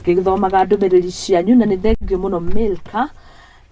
ngithomaga ndumiriri cianyu na ni thengio muno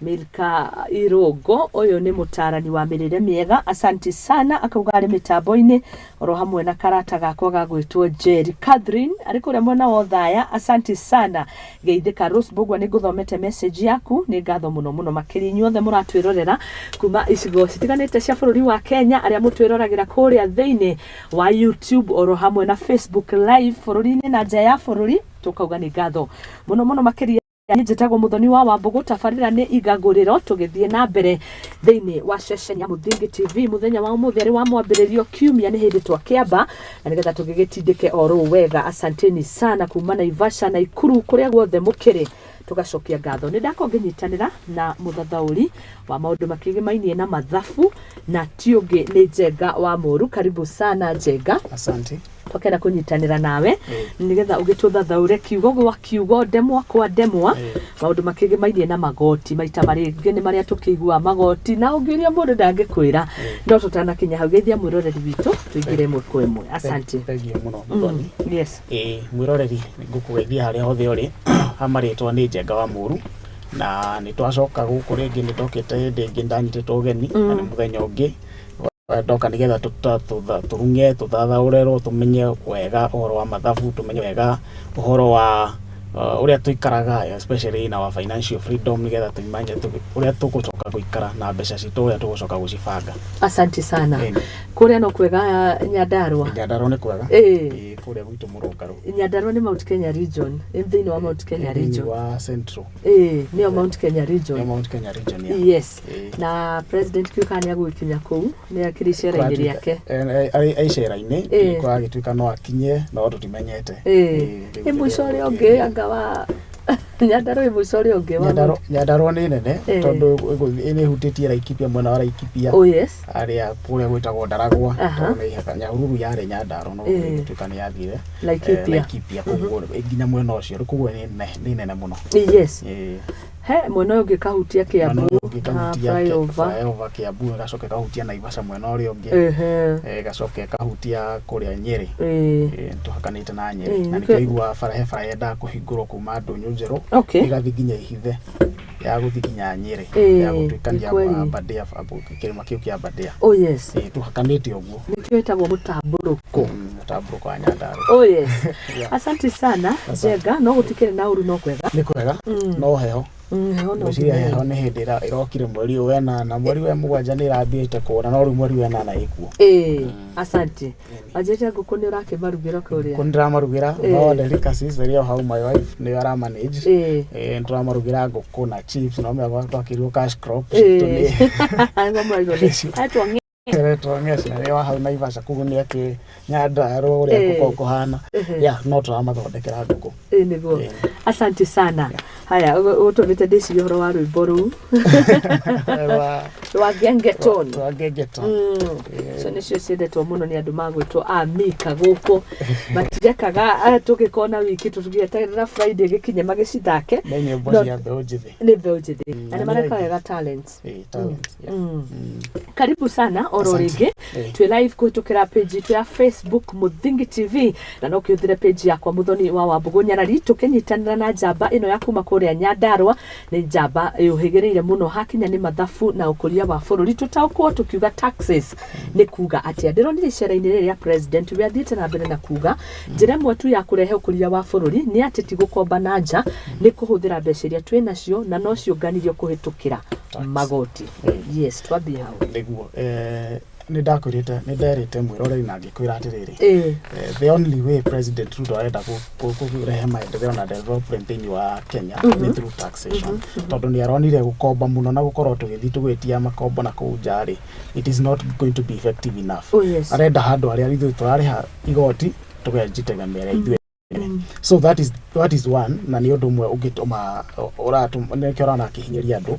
Milka Irogo uyu ni mutarani wa mirire miega. Asante sana. Akauga ari mitambo-ini oro hamwe na karata gakwa gagwitwo Jerry. Catherine ari kuria mwena wa Thaya, asante sana. Geithika Rose Bugwa ni guthomete message yaku, ni ngatho muno makiri inyuothe muratwirorera kuma icigo citiganite cia bururi wa Kenya, aria mutwiroragira kuria thiini wa YouTube oro hamwe na Facebook live bururi-ini na nja ya bururi. Tukauga ni ngatho muno makiri njitagwo Muthoni wa Wambugu, tabarira ni Igaguriro. Tugithie na mbere thiini wa ceceni ya Muthingi TV muthenya wa umuthi wa mwambiririo kiumia ni hindi twakiamba na nigetha tugigitindike oro wega. Asanteni sana kuma Naivasha na Ikuru kuria guothe mukiri, tugacokia ngatho. Ni ndakonginyitanira na muthathauri wa maundu makigimainie na mathabu na tiungi ni Njenga wa Muru. Karibu sana Njenga. Asante. Twakenda kunyitanira nawe nigetha ugituthathaure kiugo gwa kiugo, ndemwa kwa ndemwa, maundu makigimainie na magoti. Maita maringi ni maria tukigua magoti na ungiria mundu ndangikwira ndo tutanakinya hau. Geithia mwiroreri witu tuingire imwe kwa imwe. Asante. Thank you muno Muthoni. Yes. Mwiroreri ngukugeithia haria hothe uri hamaritwa ni Njenga wa Muru na ni twacoka guku ringi ni ndokite ndingi ndanyititwo ugeni na ni muthenya ungi ndoka nigetha turunge tuthathaurerwo tumenye wega uhoro wa mathabu, tumenye wega uhoro wa uria tuikaraga, especially in our financial freedom, nigetha tumanye uria tugucoka guikara na mbeca citu uria tugucoka gucibanga. Asante sana. Kuria no kwega Nyandarua. Nyandarua ni kwega. Kuria gwitu Murungaru. Nyandarua ni Mount Kenya region. Thini wa Mount Kenya region. Wa Central. Ni Mount Kenya region. Ni Mount Kenya region ya. Yes. Na President Kyukani agwikinya kuu ni akiricera-ini riake. Aicera-ini kwa gituika no akinye no tutimenyete. Mwico ri ungi angawa Nyandarua mwico ri ungi wa Nyandarua ni nene tondu ini hutitie Laikipia mwena wa Laikipia. Oh yes. Aria kuria gwitagwo Ndaragwa ni ihaka Nyahururu yari Nyandarua no gituika ni yathire Laikipia kuguo nginya mwena ucio kuguo ni nene muno. Yes. Mwena ungi kahutia Kiambu, flyover Kiambu, gacoke kahutia Naivasha mwena uria ungi, gacoke kahutia kuria Nyeri, tuhakanite na Nyeri, na nikigua bara yenda kuhingurwo kuma Ndunyu Njeru igathi nginya Ihithe ya guthi nginya Nyeri ya gutuikania Aberdare kirima kiu kia Aberdare. Oh yes. Tuhakanite uguo nikio etagwo mutamburuko wa Nyandarua. Oh yes. Asante sana Njenga. No gutikire na uru no kwega ni kwega no heho Mweciria heho ni hindi irokire mweri wena na mweri we mugwanja ni irambite kuona no riu mweri wena na ikuo. Asante. Ajete nguku ni urakimarugira kuria. Kundiramarugera no delicacies ria how my wife ni ara manage. Ndiramarugera nguku na chips no me gwatwakirio cash crop tuni. Ngomba igo. Tuongea ni wa hau Naivasha kugu ni ati Nyandarua uria kukohana no turamathondekera nguku. Niguo. Asante sana. Haya utumite ndici uhoro wa rwimbo ru wa gengeton. So nicio ciendetwo muno ni andu magwitwo Amika guku matigekaga tugikona wiki tugiyeterera Friday gikinye magicithake ni nyimbo cia mbeu njithi. Ni mbeu njithi na ni marekaga talents. Karibu sana oro ringi twi live kuhitukira page yetu ya Facebook Muthingi TV na no kiuthire page yakwa Muthoni wa Wambugu Nyarari tukinyitanira na njamba ino ya kuma kuria Nyandarua. Ni njamba yuhigireire muno hakinya ni mathabu na ukuria wa bururi. Tutaukwo tukiuga taxes ni kuga atia ndironire cera-ini riria president we athiite na mbere na kuga njira imwe tu ya kurehe ukuria wa bururi ni ati ti gukomba na nja ni kuhuthira mbeca iria twi nacio na no ciunganirio kuhitukira magoti. Yes, twambie hau niguo ni nderite mwiroreri na ngikwira atiriri the only way President Ruto arenda kurehe maendeleo na development in wa Kenya ni through taxation. Tondu ni aronire gukomba muno na gukorwo tugithi tugwetia makombo na kuujari, it is not going to be effective enough. Arenda handu aria ithu turariha igoti tugenjitegemera ithu. So that is one na ni undu mwe ungituma nekera na kihinyeria andu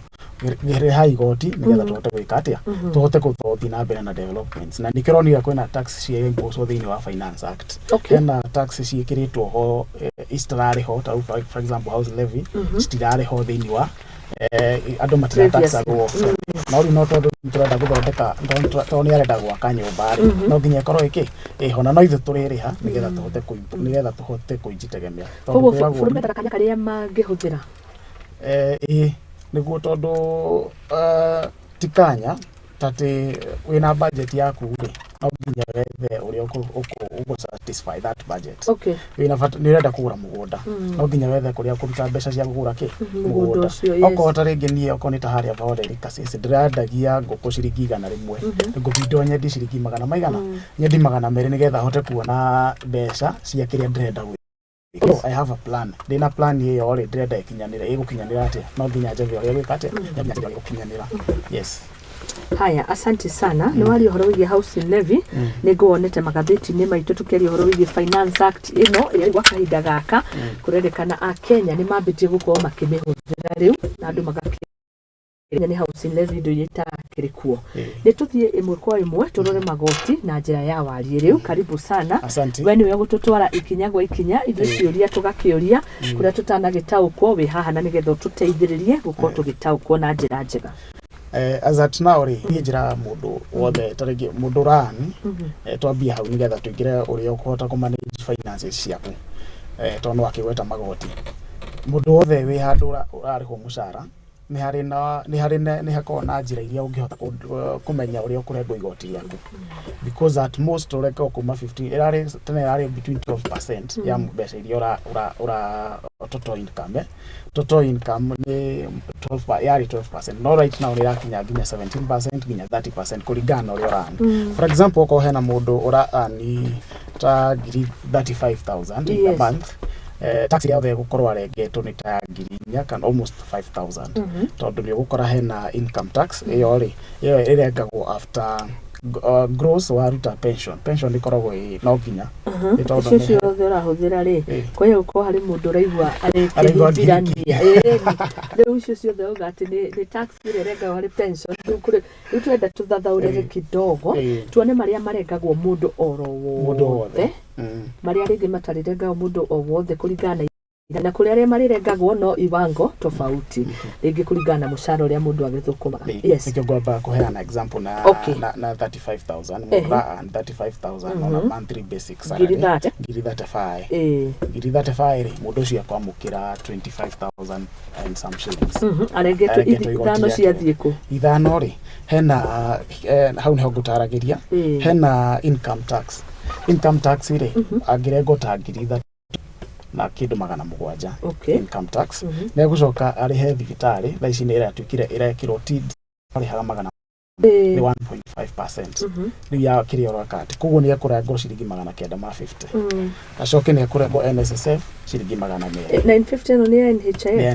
gere hai igoti nigetha tuhote gwika atia tuhote guthothi na mbere na developments na nikironira kwina tax cia impost thini wa Finance Act na tax ciikiritwo ho istirari ho for example house levy istirari ho thini wa andũ matirataxagwo no rĩu no tondũ tũrenda gũthondeka tondũ nĩ arenda gwaka nyũmba no nginya ĩkorwo ĩho na no ithuĩ tũrĩrĩha nĩgetha tũhote kũinjitegemea koguo bũrũri mena kanya karĩa mangĩhũthĩra nĩguo tondũ ti kanya tatĩ wĩna budget yaku rĩ no nginya wethe ũrĩa ũgũ-satisfy that budget nĩ ũrenda kũgũra mũgũnda no nginya wethe kũrĩa kũruta mbeca cia kũgũra mũgũnda okorwo ta rĩngĩ niĩ okorwo nĩ ta harĩa Vaoreri Kasese ndĩrendagia ngũkũ ciringi 100 ngũbindwo nyendi ciringi 100 nyendi 200 nĩgetha hote kuona mbeca cia kĩrĩa ndĩrenda gwĩka. I have a plan. Ndĩna plan ĩyo rĩ ndĩrenda ĩgũkinyanĩra atĩa no nginya njethe ũrĩa gwĩka atĩa nginya gũkinyanĩra. Yes. Haya, asante sana. Nĩ wari ũhoro wĩgiĩ housing levy nĩngũwonete magathĩti-inĩ maitũ tũkĩaria ũhoro wĩgiĩ Finance Act ĩno ĩrĩa gwa kahinda gaka kũrerĩkana Akenya nĩ mambĩtie gũkorwo makĩmĩhũthĩra rĩu na andũ magakĩnya nĩ housing levy indo iria itarakĩrĩ kuo. Nĩ tũthiĩ ĩmwe kwa ĩmwe tũrore magoti na njĩra ya warie rĩu. Karibu sana. We nĩwe gũtũtwara ikinya gwa ikinya ithuĩ ciũria tũgakĩũria kũrĩa tũtanagĩtaũkwo wĩ haha na nĩgetha ũtũteithĩrĩrie gũkorwo tũgĩtaũkwo na njĩra njega. As at now niĩ njĩra mũndũ wothe tarĩngĩ mũndũ rani twambia hau nĩgetha tũingĩre ũrĩa ũkũhota kũmanage finances ciaku tondũ no akĩgweta magoti. Mũndũ wothe wĩ handũ ũrarĩhwo mũcara nĩ hakoragwo na njĩra iria ũngĩhota kũmenya ũrĩa ũkũrengwo igoti rĩaku because at most ũrengwo kuma 15 tene ĩrarĩ between 12% ya mbeca iria total income nĩ 12% no right now nĩrakinya nginya 17% nginya 30% kũringana ũrĩa ũrani. For example okorwo hena mũndũ ũrani ta 35,000 in a month tax ya gũkorwo arengetwo nĩ ta 4,000 kana almost 5,000 tondũ nĩ ũgũkora hena income tax ĩyo ĩrengagwo after gross waruta pension ĩkoragwo no nginya icio ciothe ũrahũthĩra rĩ kwa hiyo gũkorwo harĩ mũndũ ũraigua arekĩhingirania rĩu icio ciothe uga atĩ nĩ tax ĩrĩa ĩrengagwo harĩ pension rĩu twenda tũthathaũre kidogo tuone marĩa marengagwo mũndũ oro wothe marĩa rĩngĩ matarĩrengagwo mũndũ o wothe kũringana na kũrĩa arĩa marĩrengagwo no iwango tofauti rĩngĩ kũringana na mũcara ũrĩa mũndũ agĩthũkũmaga. Yes. Nĩkĩo ngwamba kũheana example na 35,000 mũndũ and 35,000 on a monthly basic salary. Ngiri 35 rĩ mũndũ ũcio akwamũkĩra 25,000 and some shillings. Arengetwo ithano ciathiĩ kũ? Ithano rĩ hena hau nĩho ngũtaragĩria hena income tax rĩ angĩrengwo ta ngiri na kĩndũ 700 income tax nĩ gũcoka arĩhe thibitarĩ thaa ici nĩ ĩratuĩkire ĩrekĩrwo TID arĩhaga 1.5% rĩu ya kĩrĩa ũrakati koguo nĩ ekũrengwo ciringi 950 acoke nĩ ekũrengwo NSSF ciringi 200 950 no nĩ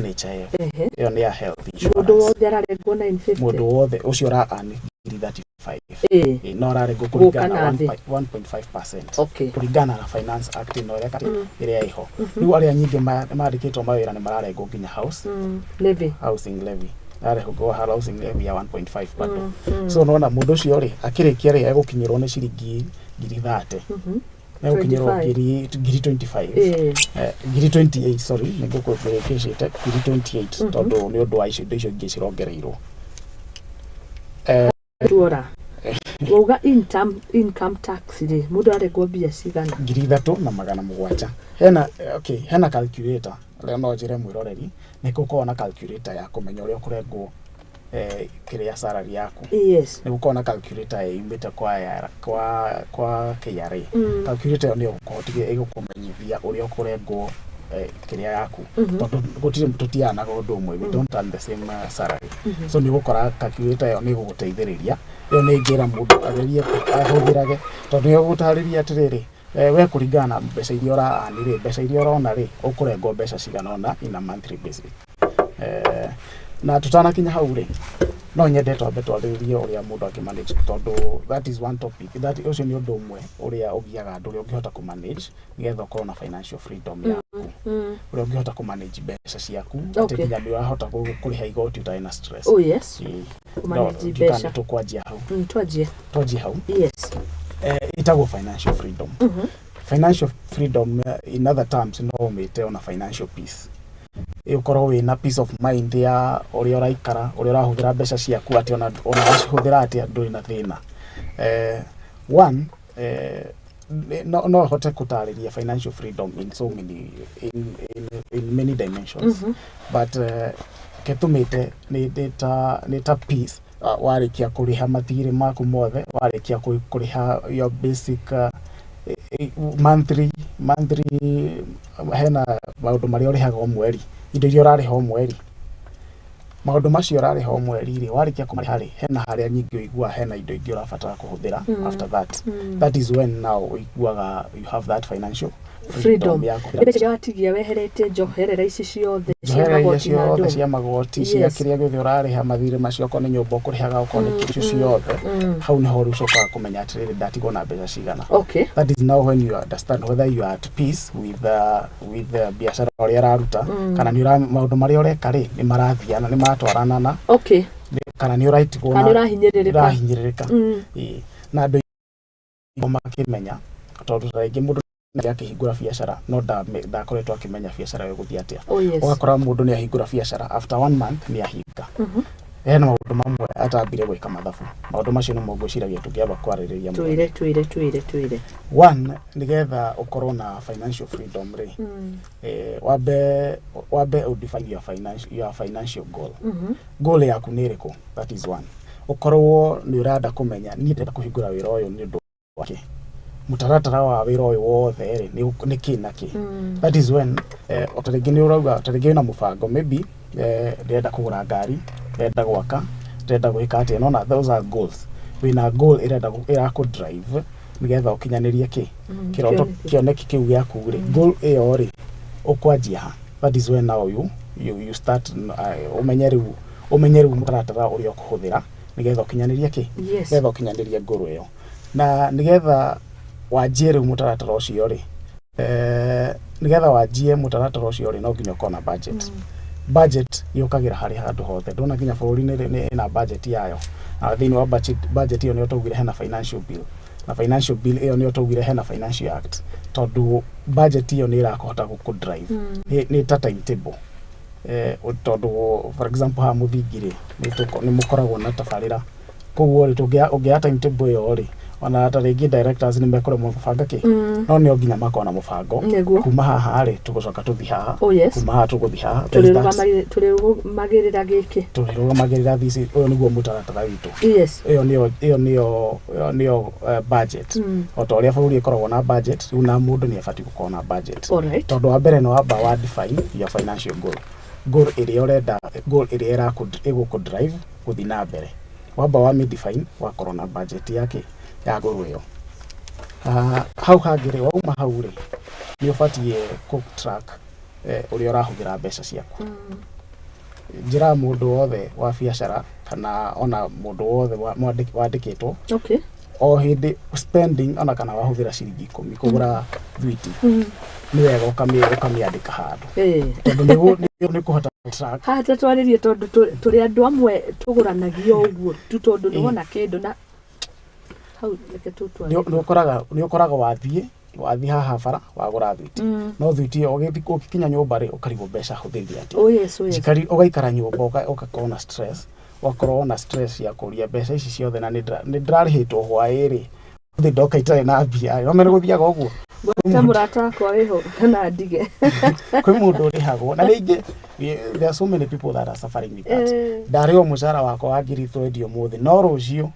NHIF ĩyo nĩ ya health insurance mũndũ wothe ararengwo 950 mũndũ wothe ũcio ũraani 35 no ararengwo kũringana 1.5% kũringana na Finance Act ĩno ĩrĩa ĩho rĩu arĩa nyingĩ mandĩkĩtwo mawĩra nĩ mararengwo nginya housing levy arehũngwo housing levy ya 1.5 bado so nona mũndũ ũcio rĩ akĩrĩkia rĩ egũkinyĩrwo nĩ ciringi 30 egũkinyĩrwo ngiri 25 ngiri 28 sorry nĩngũkũbĩrĩkĩcĩte ngiri 28 tondũ nĩ ũndũ wa icio ingĩ cirongereirwo tuora uga income tax rĩ mũndũ arengwo mbia cigana 3,700 hena calculator rĩo no njĩre mwĩroreri nĩ gũkorwo na calculator ya kũmenya ũrĩa ũkũrengwo kĩrĩa salary yaku yes nĩ gũkorwo na calculator yumĩte kwa KRA calculator nĩ ĩgũkũmenyithia ũrĩa ũkũrengwo kĩrĩa yaku tondũ gũtirĩ tũtianaga ũndũ ũmwe we don't earn the same salary so nĩ gũkora calculator ĩyo nĩ gũgũteithĩrĩria ĩyo nĩ ingĩra mũndũ agerie ahũthĩrage tondũ nĩ gũgũtarĩria atĩrĩrĩ we kũringana na mbeca iria ũraanire mbeca iria ũrona rĩ ũkũrengwo mbeca cigana ona in a monthly basis na tũtanakinya hau rĩ no nyende twambe twarĩrĩrie ũrĩa mũndũ angĩmanage tondũ that is one topic ũcio nĩ ũndũ ũmwe ũrĩa ũgiaga andũ ũrĩa ũngĩhota kũmanage nĩgetha ũkorwo na financial freedom yaku ũrĩa ũngĩhota kũmanage mbeca ciaku atĩ nginya nĩ ũrahota kũrĩha igoti ũtarĩ na stress. Oh yes kũmanage mbeca tũkwanjia hau twanjie hau yes itagwo financial freedom financial freedom in other terms no ũmĩte ona financial peace ukorwo wina peace of mind ya uria uraikara uria urahuthira mbeca ciaku ati ona wacihuthira ati nduri na thina. One, no hote kutariria financial freedom in so many in many dimensions. But ketumite ni ta peace warikia kuriha mathiri maku mothe, warikia kuriha your basic monthly hena maundu maria urihaga o mweri, indo iria urariha o mweri, maundu macio urariha o mweri ri warikia kumariha ri hena haria nyingi uigua hena indo ingi urabatara kuhuthira. After that is when now uiguaga you have that financial freedom yako. Ebe watigia weherete njoherera ici ciothe cia magoti cia kiria githe urariha mathire macio ko ni nyumba kurihaga ko ni kitu ciothe. How ni horu coka kumenya atiriri ndatigo na mbeca cigana. That is now when you understand whether you are at peace with the biashara uria raruta kana ni maundu maria ureka ri ni marathiana ni matwarana na kana ni uraitigwo na urahinyiririka na andu makimenya tondu rĩngĩ mũndũ akihingura biashara no ndakoretwo akimenya biashara yo guthia atia. Ugakora mundu ni ahingura biashara after 1 month ni ahinga. Hena maundu mamwe atambire gwika mathabu. Maundu macio no mogwiciragia tungiamba kwaririria twire. One, nigetha ukorwo na financial freedom ri wabe define your financial goal. Goal yaku ni iriku? That is one. Ukorwo ni urada kumenya ni ndenda kuhingura wira uyu ni ndu wake mutaratara wa wira uyu wothe ri ni kinaki. That is when otarigi ni urauga otarigi na mufango maybe ndenda kugura ngari, ndenda gwaka, ndenda gwika ati no na those are goals. Wina goal ira ku drive nigetha ukinyanirie kiroto kioneki kiu gyaku ri goal iyo ri ukwanjia. That is when now you start umenyeru mutaratara uria kuhuthira nigetha ukinyanirie nigetha ukinyanirie goal iyo na nigetha wajie ri mutaratara ucio ri nigetha wajie mutaratara ucio ri no nginya ukona budget. Budget yukagira hari handu hothe ndona nginya bururi ni na budget yayo na thini wa budget iyo ni utugire hena financial bill na financial bill iyo ni utugire hena financial act tondu budget iyo ni irakota ku drive ni ta timetable tondu for example ha muthingire ni mukoragwo na tabarira koguo ri tungia timetable iyo ri ona ata ringi directors ni mekore mubanga no ni oginya makona mubango kuma haha ri tugucoka tuthi haha kuma haha tuguthi haha magirira giki magirira thisi uyo niguo mutaratara witu iyo niyo budget otoria bururi ikoragwo na budget riu na mundu ni abati gukona na budget tondu wa mbere no amba wa define your financial goal iria urenda goal iria iguku drive kuthi na mbere wamba wa define wa corona budget yake ya goal iyo how hagire wauma hau ri ni ubatie ku track uria urahuthira mbeca ciaku njira mundu wothe wa biashara kana ona mundu wothe wandikitwo o hindi spending ona kana wahuthira ciringi 10 kugura thwiti ni wega ukamiandika handu tondu ni kuhota track hata twaririe tondu turi andu amwe tuguranagio uguo tondu ni wona kindu na hau reke tutware ni ukoraga wathie haha bara wagura thwiti no thwiti ukikinya nyumba ri ukarigo mbeca huthiria ati jikari ugaikara nyumba ukakona stress wakorwo na stress ya kuria mbeca ici ciothe na ni ndirarihitwo hwairi thi ndoka itare na mbia no mere guthiaga uguo gweta murata kwa weho kana ndige kwi mundu urihagwo na ringi there are so many people that are suffering with that ndario mucara wako wa ngiri twendio muthi no rucio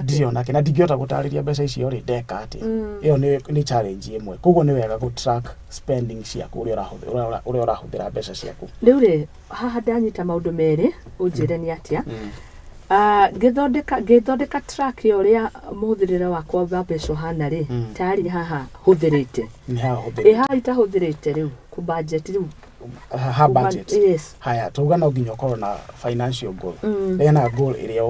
ndiriona kina ndingiota gutariria mbeca icio ri ndeka ati iyo ni challenge imwe koguo ni wega ku track spending ciaku uria urahuthira mbeca ciaku riu ri haha ndanyita maundu meri unjire ni atia ngithondeka track uria muthirira wakwa wa mbeca hana ri tari haha huthirite ni haha huthirite haha itahuthirite riu ku budget riu ha budget haya tuga no nginya ukorwo na financial goal hena goal iria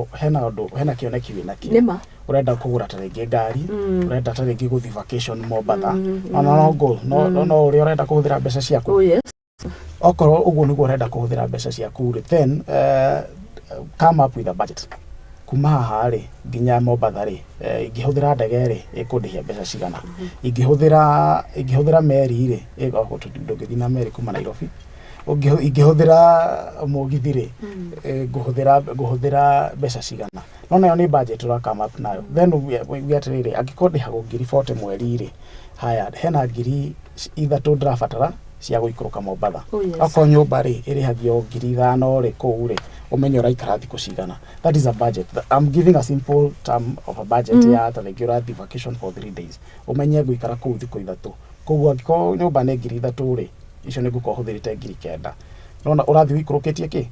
hena kioneki wina nima urenda kugura taringi ngari urenda taringi guthi vacation Mombasa no goal no uria urenda kuhuthira mbeca ciaku okorwo uguo niguo urenda kuhuthira mbeca ciaku then come up with a budget kuma haha ri nginya Mombasa ri ingihuthira ndege ri ikundihia mbeca cigana ingihuthira meri ri ndungithi na meri kuma Nairobi ingĩhũthĩra mũgithire ngũhũthĩra mbeca cigana no nayo nĩ budget ũrakama up nayo then ũgĩatirĩrĩ angĩkorwo ndĩhagwo ngiri 40 mweri-rĩ haya hena ngiri ithatũ ndĩrabatara cia gũikũrũka Mombatha okorwo nyũmba-rĩ ĩrĩhagio ngiri 5-rĩ kũu-rĩ umenye ũraikara thikũ cigana. That is a budget. I'm giving a simple term of a budget ya ta rĩngĩ ũrathiĩ vacation for 3 days umenye ngũikara kũu thikũ ithatũ koguo angĩkorwo nyũmba nĩ ngiri 3-rĩ icio nĩ ngũkorwo hũthĩrĩte ngiri 9 nona ũrathiĩ ũikũrũkĩtie kĩ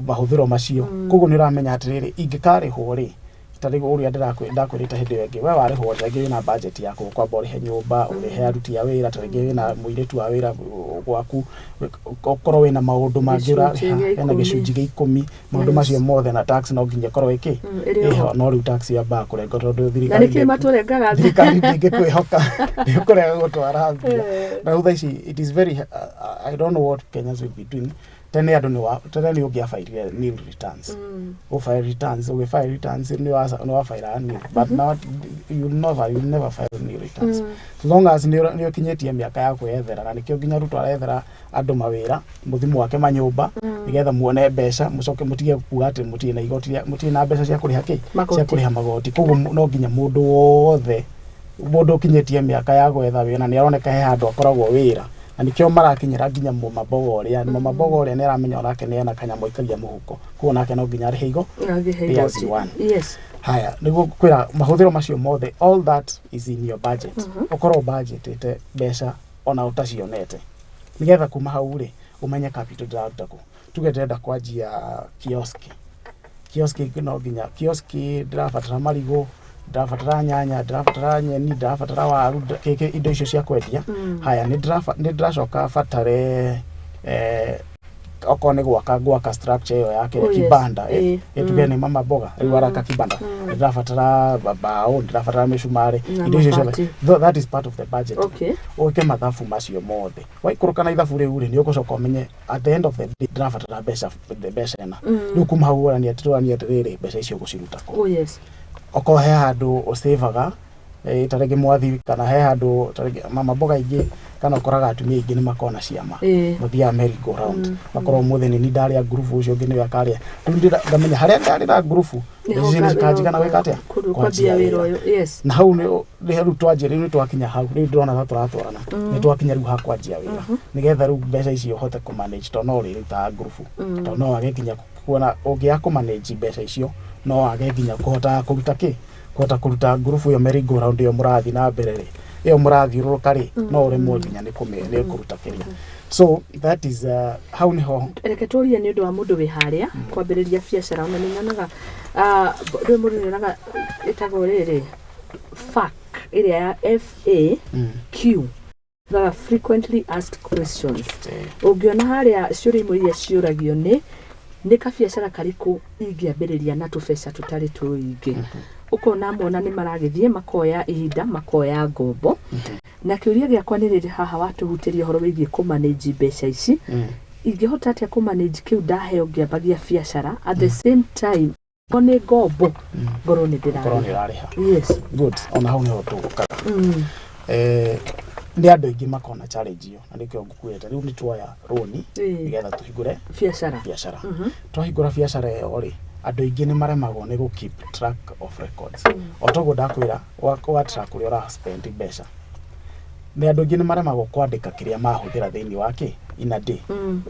mahũthĩro macio koguo nĩ ũramenya atĩrĩrĩ ingĩkarĩhwo-rĩ tarĩu ũrĩa ndakwĩrĩte hĩndĩ ĩyo ĩngĩ we warĩhwo rĩngĩ wĩna budget yaku kwamba ũrĩhe nyũmba ũrĩhe aruti a wĩra tarĩngĩ wĩna mũirĩtu wa wĩra gwaku ũkorwo wĩna maũndũ mangĩ ũrarĩha hena gĩcunjĩ gĩa 10 maũndũ macio mothe na tax no nginya korwo ĩkĩ ĩho no rĩu tax yambaga kũrenga tondũ thirikari ndĩngĩkwĩhoka ndĩkũrega gũtwara mbia na thaa ici it is very I don't know what Kenyans will be doing tene andũ nĩ ũngĩabairire nil returns file returns file returns nĩ wabaira nil but now you never file nil returns as long as nĩ ũkinyĩtie mĩaka ya kwĩethera na nĩkĩo nginya Ruto arethera andũ mawĩra mũthimo wake manyũmba nĩgetha muone mbeca mũcoke mũtige kuuga atĩ mũtirĩ na igoti mũtirĩ na mbeca cia kũrĩha kĩ cia kũrĩha magoti koguo no nginya mũndũ wothe mũndũ ũkinyĩtie mĩaka ya gwetha wĩra nĩ aroneka he handũ akoragwo wĩra na nikio marakinyira nginya Mumambogo ũrĩa Mumambogo ũrĩa nĩ aramenya onake nĩ ena kanyamũ ikagia mũhuko kuo nake no nginya arĩhe igo yes haya nĩguo kwĩra mahũthĩro macio mothe all that is in your budget ũkorwo budgetĩte mbeca ona ũtacionete nĩgetha kuma hau-rĩ umenye capital ndĩraruta kũ tuge ndĩrenda kwanjia kioski no nginya kioski ndĩrabatara marigũ ndĩrabatara nyanya ndĩrabatara nyeni ndĩrabatara waru indo icio cia kwendia haya nĩ ndĩracoka batare okorwo nĩ gwaka structure ĩyo yake kibanda tuge nĩ mama mboga rĩu araka kibanda ndĩrabatara mbaũ ndĩrabatara mĩcumarĩ indo icio ciothe that is part of the budget ũke mathabu macio mothe waikũrũka na ithabu rĩu-rĩ nĩ ũgũcoka ũmenye at the end of the day ndĩrabatara mbeca ĩna rĩu kuma hau ũrania atĩrĩrĩ mbeca icio gũciruta kũ okorwo he handũ ũsavaga tarĩngĩ mwathi kana he handũ tarĩngĩ mama mboga ingĩ kana ũkoraga atumia aingĩ nĩ makona ciama mũthiaga merry go round makorwo mũthĩ nĩ ndarĩa ngurubu ũcio ũngĩ nĩwe akarĩa rĩu ndamenya harĩa ndarĩ na ngurubu nĩ zikanjigana gwĩka atĩa kwanjia wĩra na hau nĩ rĩu twanjia rĩu nĩ twakinya hau rĩu ndĩrona ta tũratwarana nĩ twakinya rĩu ha kwanjia wĩra nĩgetha rĩu mbeca icio ũhote kũmanage tondũ no ũrĩrutaga ngurubu tondũ no wage nginya kuona ũngĩaga kũmanage mbeca icio no wage nginya kũhota kũruta kĩ kũhota kũruta ngurubu ĩyo merry go round ĩyo mũrathiĩ na mbere-rĩ ĩyo mũrathiũrũrũka-rĩ no ũremwo nginya nĩ kũruta kĩrĩa so that is how niho reke tũrie nĩ ũndũ wa mũndũ wĩ harĩa kwambĩrĩria biacara ona nĩ nyonaga ndĩ mũndũ nyonaga ĩtagwo rĩrĩ FAQ ĩrĩa ya FAQ the frequently asked questions ũngĩona harĩa ciũria imwe iria ciũragio nĩ kabiacara karĩkũ ingĩambĩrĩria na tũbeca tũtarĩ tũingĩ ukona mona nĩ maragĩthiĩ makoya ihinda makoya ngombo na kĩũria gĩakwa nĩ rĩrĩ haha watũhutĩria ũhoro wĩgiĩ kũmanage mbeca ici ingĩhota atĩa kũmanage kĩu ndaheo ngĩambagia biacara at the same time one ngombo ngorwo nĩ ndĩrarĩha yes good ona hau nĩho tũgũkaga nĩ andũ aingĩ makona challenge iyo na nĩkĩo ngũkwĩrĩte rĩu nĩ tuoya rũni nĩgetha tũhingũre biacara twahingũra biacara ĩyo-rĩ andũ aingĩ nĩ maremagwo nĩ keep track of records otoguo ndakwĩra wa track ũrĩa ũraspend mbeca nĩ andũ aingĩ nĩ maremagwo kwandĩka kĩrĩa mahũthĩra thĩinĩ wake in a day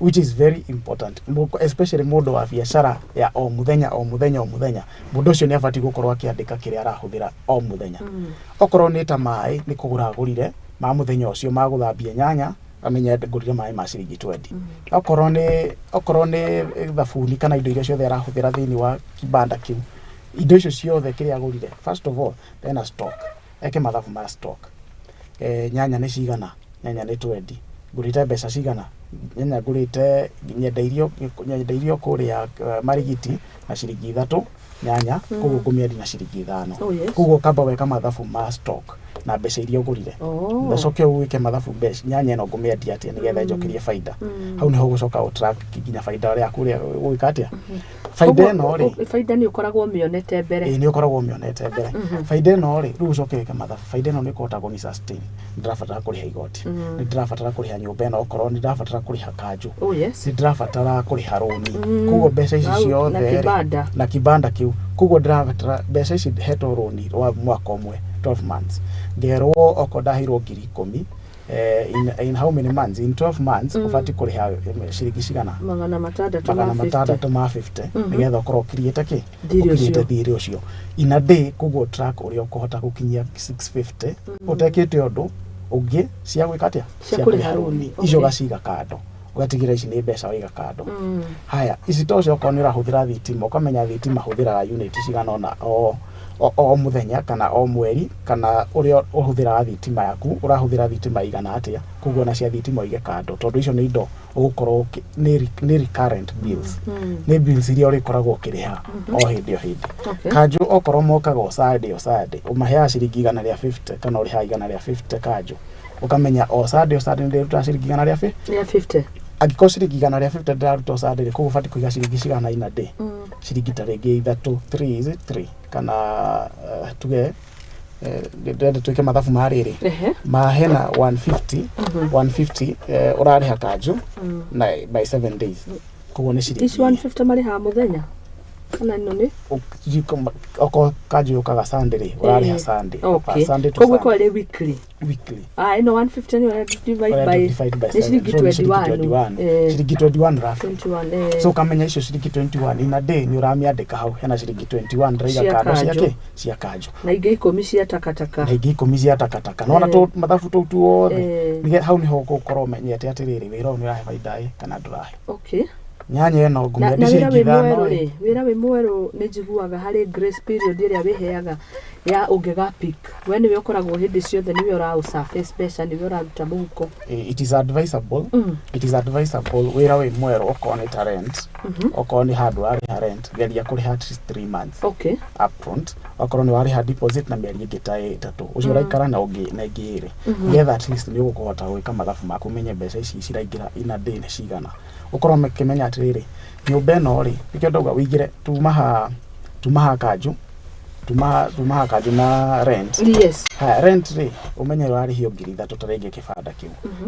which is very important especially mũndũ wa biacara ya o mũthenya mũndũ ũcio nĩ abatiĩ gũkorwo akĩandĩka kĩrĩa arahũthĩra o mũthenya okorwo nĩ ta maĩ nĩ kũgũra agũrire ma mũthenya ũcio ma gũthambia nyanya amenya ngũrire maĩ ma ciringi 20 okorwo nĩ thabuni kana indo iria ciothe arahũthĩra thĩinĩ wa kibanda kĩu indo icio ciothe kĩrĩa agũrire first of all then a stock eke mathabu ma stock nyanya nĩ cigana nyanya nĩ 20 ngũrĩte mbeca cigana nyanya ngũrĩte nyendeirio kũrĩa marigiti na ciringi 3 nyanya koguo ngũmĩendia na ciringi 5 koguo kamba weka mathabu ma stock na mbeca iria ũgũrire ndacoke ũwĩke mathabu mbeca nyanya ĩno ngũmĩendia atĩa nĩgetha njokerie faida hau nĩho ũgũcoka ũtrack nginya faida yaku ũrĩa ũgwĩka atĩa faida ĩno rĩ faida nĩ ũkoragwo mĩonete mbere nĩ ũkoragwo mĩonete mbere faida ĩno rĩ rĩu ũcoke wĩke mathabu faida ĩno nĩ kũhota ni sustain ndĩrabatara kũrĩha igoti ndĩrabatara kũrĩha nyũmba ĩno okorwo ndĩrabatara kũrĩha kanjũ ndĩrabatara kũrĩha roni koguo mbeca ici ciothe na kibanda kĩu koguo ndĩrabatara mbeca ici hetwo roni rwa mwaka ũmwe 12 months ngerwo okorwo ndahirwo 10,000 in how many months in 12 months ubati kuriha ciringi cigana magana matandatu ma 50 nigetha ukorwo ukiriete ki ukiriete thiri ucio in a day kugo track uri ukuhota gukinyia 650 utekete undu ungi cia gwikatia cia kuriha roni icio gaciga kando ugatigira ici ni mbeca wiga kando haya ici tocio ukonira urahuthira thitima ukamenya thitima huthira unit cigana ona o muthenya kana o mweri kana uria uhuthira thitima yaku urahuthira thitima igana atia kuguo na cia thitima ige kando tondu icio ni indo ugukorwo ni recurrent bills ni bills iria urikoragwo ukiriha o hindi kanju okorwo mokaga o Saturday umahea ciringi igana ria 50 kana uriha igana ria 50 kanju ukamenya o Saturday ndiruta ciringi igana ria 50 angĩkorwo ciringi igana ria 50 ndaruta Saturday kuguo bati kuiga ciringi cigana ina day ciringi ta ringi ithatu 3 kana tuge ndende tuike mathabu mariri mahena 150 urariha kanju na by 7 days kuguo ni ciringi this 150 mariha muthenya kana none oko kanju ukaga Sunday urariha Sunday Sunday to kuguo kwa weekly no 150 ni divide by ciringi 21 ciringi 21 rafu so kamenya icio ciringi 21 in a day ni uramiandika hau hena ciringi 21 raiga kando cia kanju na ingĩ 10 cia takataka no na to mathabu tu tuothe hau niho gukorwo menyete atiriri wira ni urahe faida kana ndurahe nyanya ĩno ngume ndicirigithano wira wi mweru ni njiguaga hari grace period iria wiheaga ya ungiga peak we niwe ukoragwo hindi ciothe niwe ura surface special niwe uraruta muhuko it is advisable wira wi mweru okorwo ni rent okorwo ni handu ari rent geria kuriha at least 3 months upfront okorwo ni wariha deposit na mieri ingi ta 3 ucio uraikara na ungi na ingi iri getha at least ni ugukuhota gwika mathabu maku menye mbeca ici ciraingira ina day ni cigana ukorwo mekimenya atiriri nyumba ĩno ri ikio ndauga wigire tumaha kanju na rent rent ri umenye warihio 3,000 taringi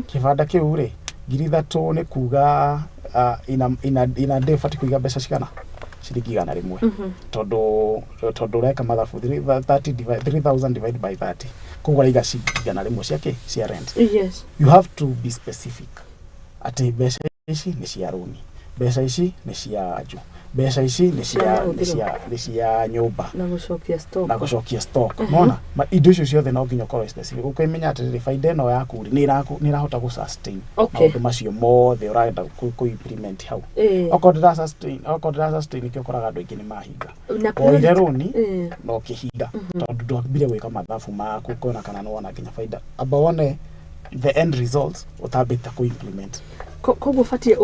kibanda kiu ri 3,000 ni kuga ina day fati kuiga mbeca cigana ciringi igana rimwe tondu reka mathabu 3,000 divided by 30 kuguo raiga igana rimwe cia rent you have to be specific ati mbeca ici ni cia roni mbeca ici ni cia aju mbeca ici ni cia nyumba na gucokia stock mona indo icio ciothe no nginya ukorwo specific ukimenya atĩ faida ĩno yaku ni irahota gu sustain maũndũ macio mothe urenda ku implement hau okorwo ndĩra sustain kĩ ũkoraga andũ aingĩ nĩ mahinga oire roni no kĩhinga tondũ ndwambire gwĩka mathabu maku kuona kana no wona nginya faida amba wone the end results utambĩte ku implement koguo fatie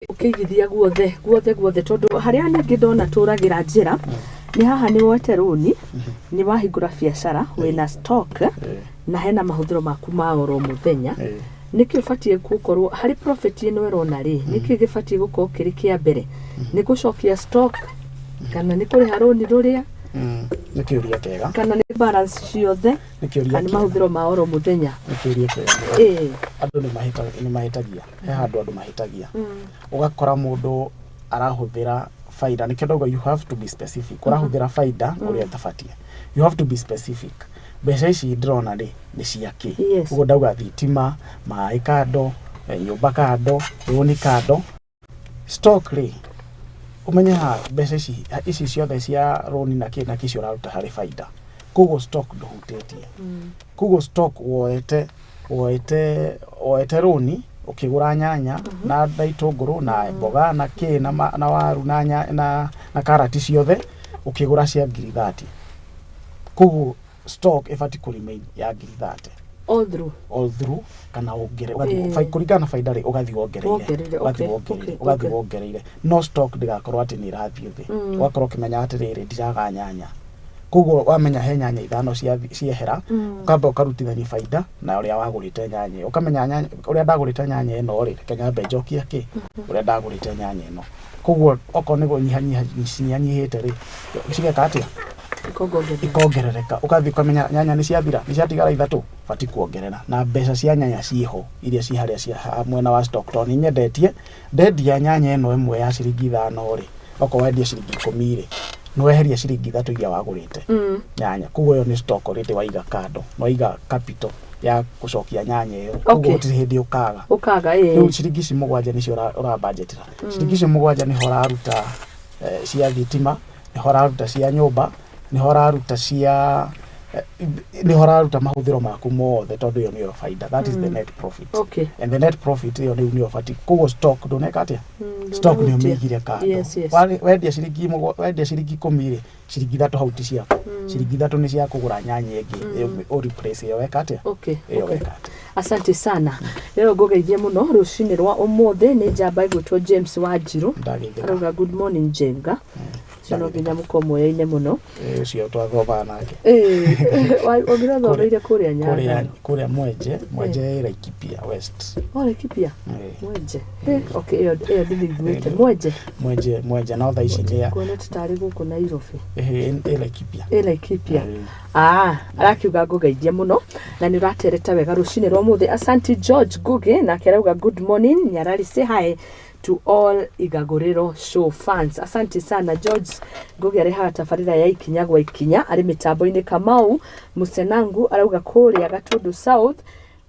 ukigithia guothe tondu haria ningi ndona turagira njira ni haha ni wote roni ni wahingura biacara wina stock na hena mahuthiro maku ma oro muthenya niki ufatie gukorwo hari profit ino irona ri niki gifatie gukorwo kiri kia mbere ni gucokia stock kana ni kuriha roni ruria ni kiuria kega kana ni balance ciothe ni kiuria kana mahuthiro ma oro muthenya ni kiuria kega andu ni mahitagia he handu andu mahitagia ugakora mundu arahuthira faida ni kidogo you have to be specific urahuthira faida uria tafatia you have to be specific mbeca ici ndrona ri ni ciaki ugo ndauga thitima mai kando nyumba kando roni kando stock ri umenye ha mbeca ici ciothe cia roni na kicio uraruta hari faida kugo stock nduhutetie kugo stock woete roni ukigura nyanya na ndaitunguru na mboga na na waru na karati ciothe ukigura cia 30,000 kugo stock ifati ku remain ya 30,000 all through kana ongerere kuringana na faida ri ugathi wongereire no stock ndigakorwo ati ni irathii thi ugakorwo kimenya ati riri ndiraga nyanya koguo wamenya he nyanya ithano ciehera ukamba ukarutithania faida na uria wagurite nyanya ukamenya nyanya uria ndagurite nyanya ino ri Kenya benjokia ki uria ndagurite nyanya ino koguo oko ni gunyihanyihite ri cigeka atia ikongerereka ukathi ukamenya nyanya ni ciathira ni ciatigara ithatu bati kuongerera na mbeca cia nyanya ciho iria ci haria cia mwena wa stock to ni nyendetie ndendia nyanya ino imwe ya ciringi 5 ri oko wendia ciringi 10 ri no weheria ciringi 3 iria wagurite nyanya koguo yo ni stock rite waiga kando no iga capital ya gucokia nyanya iyo koguo gutiri hindi ukaga riu ciringi 7 nicio ura budgetira ciringi 7 ni horaruta cia thitima ni horaruta cia nyumba ni horaruta cia ni horaruta mahuthiro maku mothe tondu yo niyo faida that is the net profit and the net profit yo niyo fati koguo stock ndoneka atia stock ni umigire kando wendia ciringi 10 ri ciringi 3 hauti ciaku ciringi 3 ni cia kugura nyanya ingi o replace yo weka atia asante sana leo ngogeithie muno rucini rwa umuthe ni njamba igutwo James Wanjiru aruga good morning Jenga Sino ginya mukomoyaine muno cio twathoma nake ogira thoreire kuria nyanya kuria mwenje Laikipia West Laikipia mwenje okay yo ndithiguite mwenje no tha ici ni kuona tutari guku Nairobi Laikipia arakiuga ngogeithie muno na ni uratereta wega rucini rwa muthe asante George Guge na kerauga good morning Nyarari say hi to all Igaguriro show fans. Asante sana George Ngugi areha tafarira ya ikinya gwa ikinya ari mitambo-ini Kamau Musenangu arauga kuria Gatundu South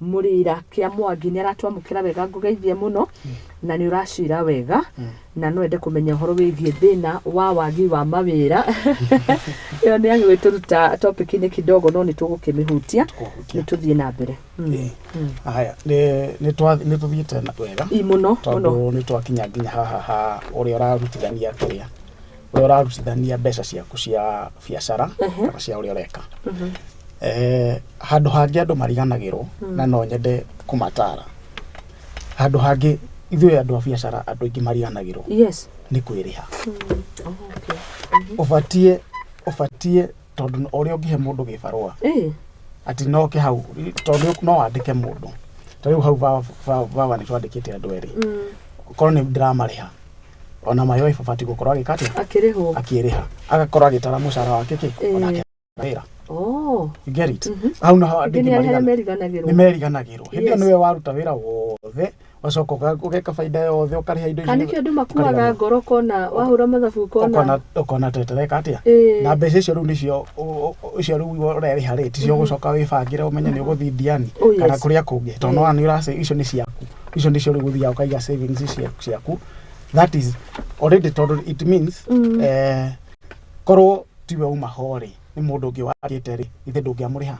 murira kia Mwangi ni aratwamukira wega ngugeithie muno na ni urashira wega na no ende kumenya horo wigie thina wa wagi wa mawira yo ni angwituruta topic ni kidogo no ni tugukimihutia ni tuthie na mbere haya ni tuthiete na wega muno ni twakinya nginya haha uria urarutithania kuria uria urarutithania mbeca ciaku cia biacara kana cia uria ureka handu hangi andu mariganagirwo na no nyende kumatara handu hangi ithuĩ andu a biacara andu ingi mariganagirwo ni kwiriha ufatie tondu uria ungihe mundu gibarua ati no ke hau tondu no wandike mundu tondu hau baba ni twandikite andu eri korwo ni drama riha ona mayo ifafati gukorwo agikati akiriha agakorwo agitara mucara wake ki ona wira you get it hau no andiki meriganagirwo hindi niwe waruta wira wothe wacoka ugeka faida yothe ukariha indo icio kaniki andu makuaga ngoro kona wahura mathabu kona tetereka atia na mbeca icio riu nicio icio riu ureriha rate cio gucoka wibangire umenye ni uguthidiani kana kuria kungi tondu no ni urase icio ni ciaku icio ndicio riu guthia ukaiga savings ciaku that is already told it means korwo tiwe uma hori ni mundu ungi wakite ri ithe ndungiamuriha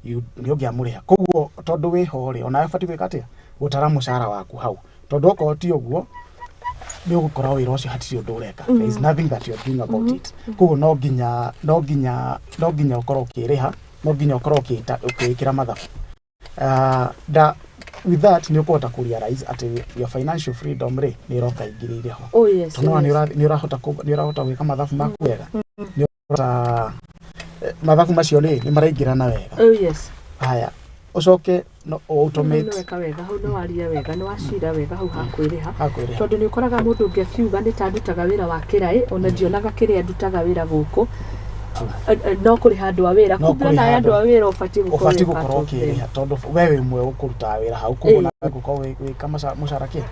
ni ungiamuriha koguo tondu wi hori ona abati gwika atia gutara mucara waku hau tondu oko ti uguo ni ugukora wira ucio hatiri undu ureka there is nothing that you are doing about it koguo no nginya ukorwo ukiriha no nginya ukorwo ukikira mathabu with that ni ukota kurealize at your financial freedom ri ni roka ingirire ho tondu ni urahota gwika mathabu maku wega ni urahota mathabu macio ni maraingirana wega haya ucoke no automate no weka wega hau no waria wega no wacira wega hau hakwiriha tondu ni ukoraga mundu ungiakiuga ni tandutaga wira wa kirai ona ndionaga kiria ndutaga wira guku no kuri handu wa wira kumbe na handu wa wira ufati gukorwo kiriha tondu wewe mwe ukuruta wira hau kuona gukorwo wika musharaki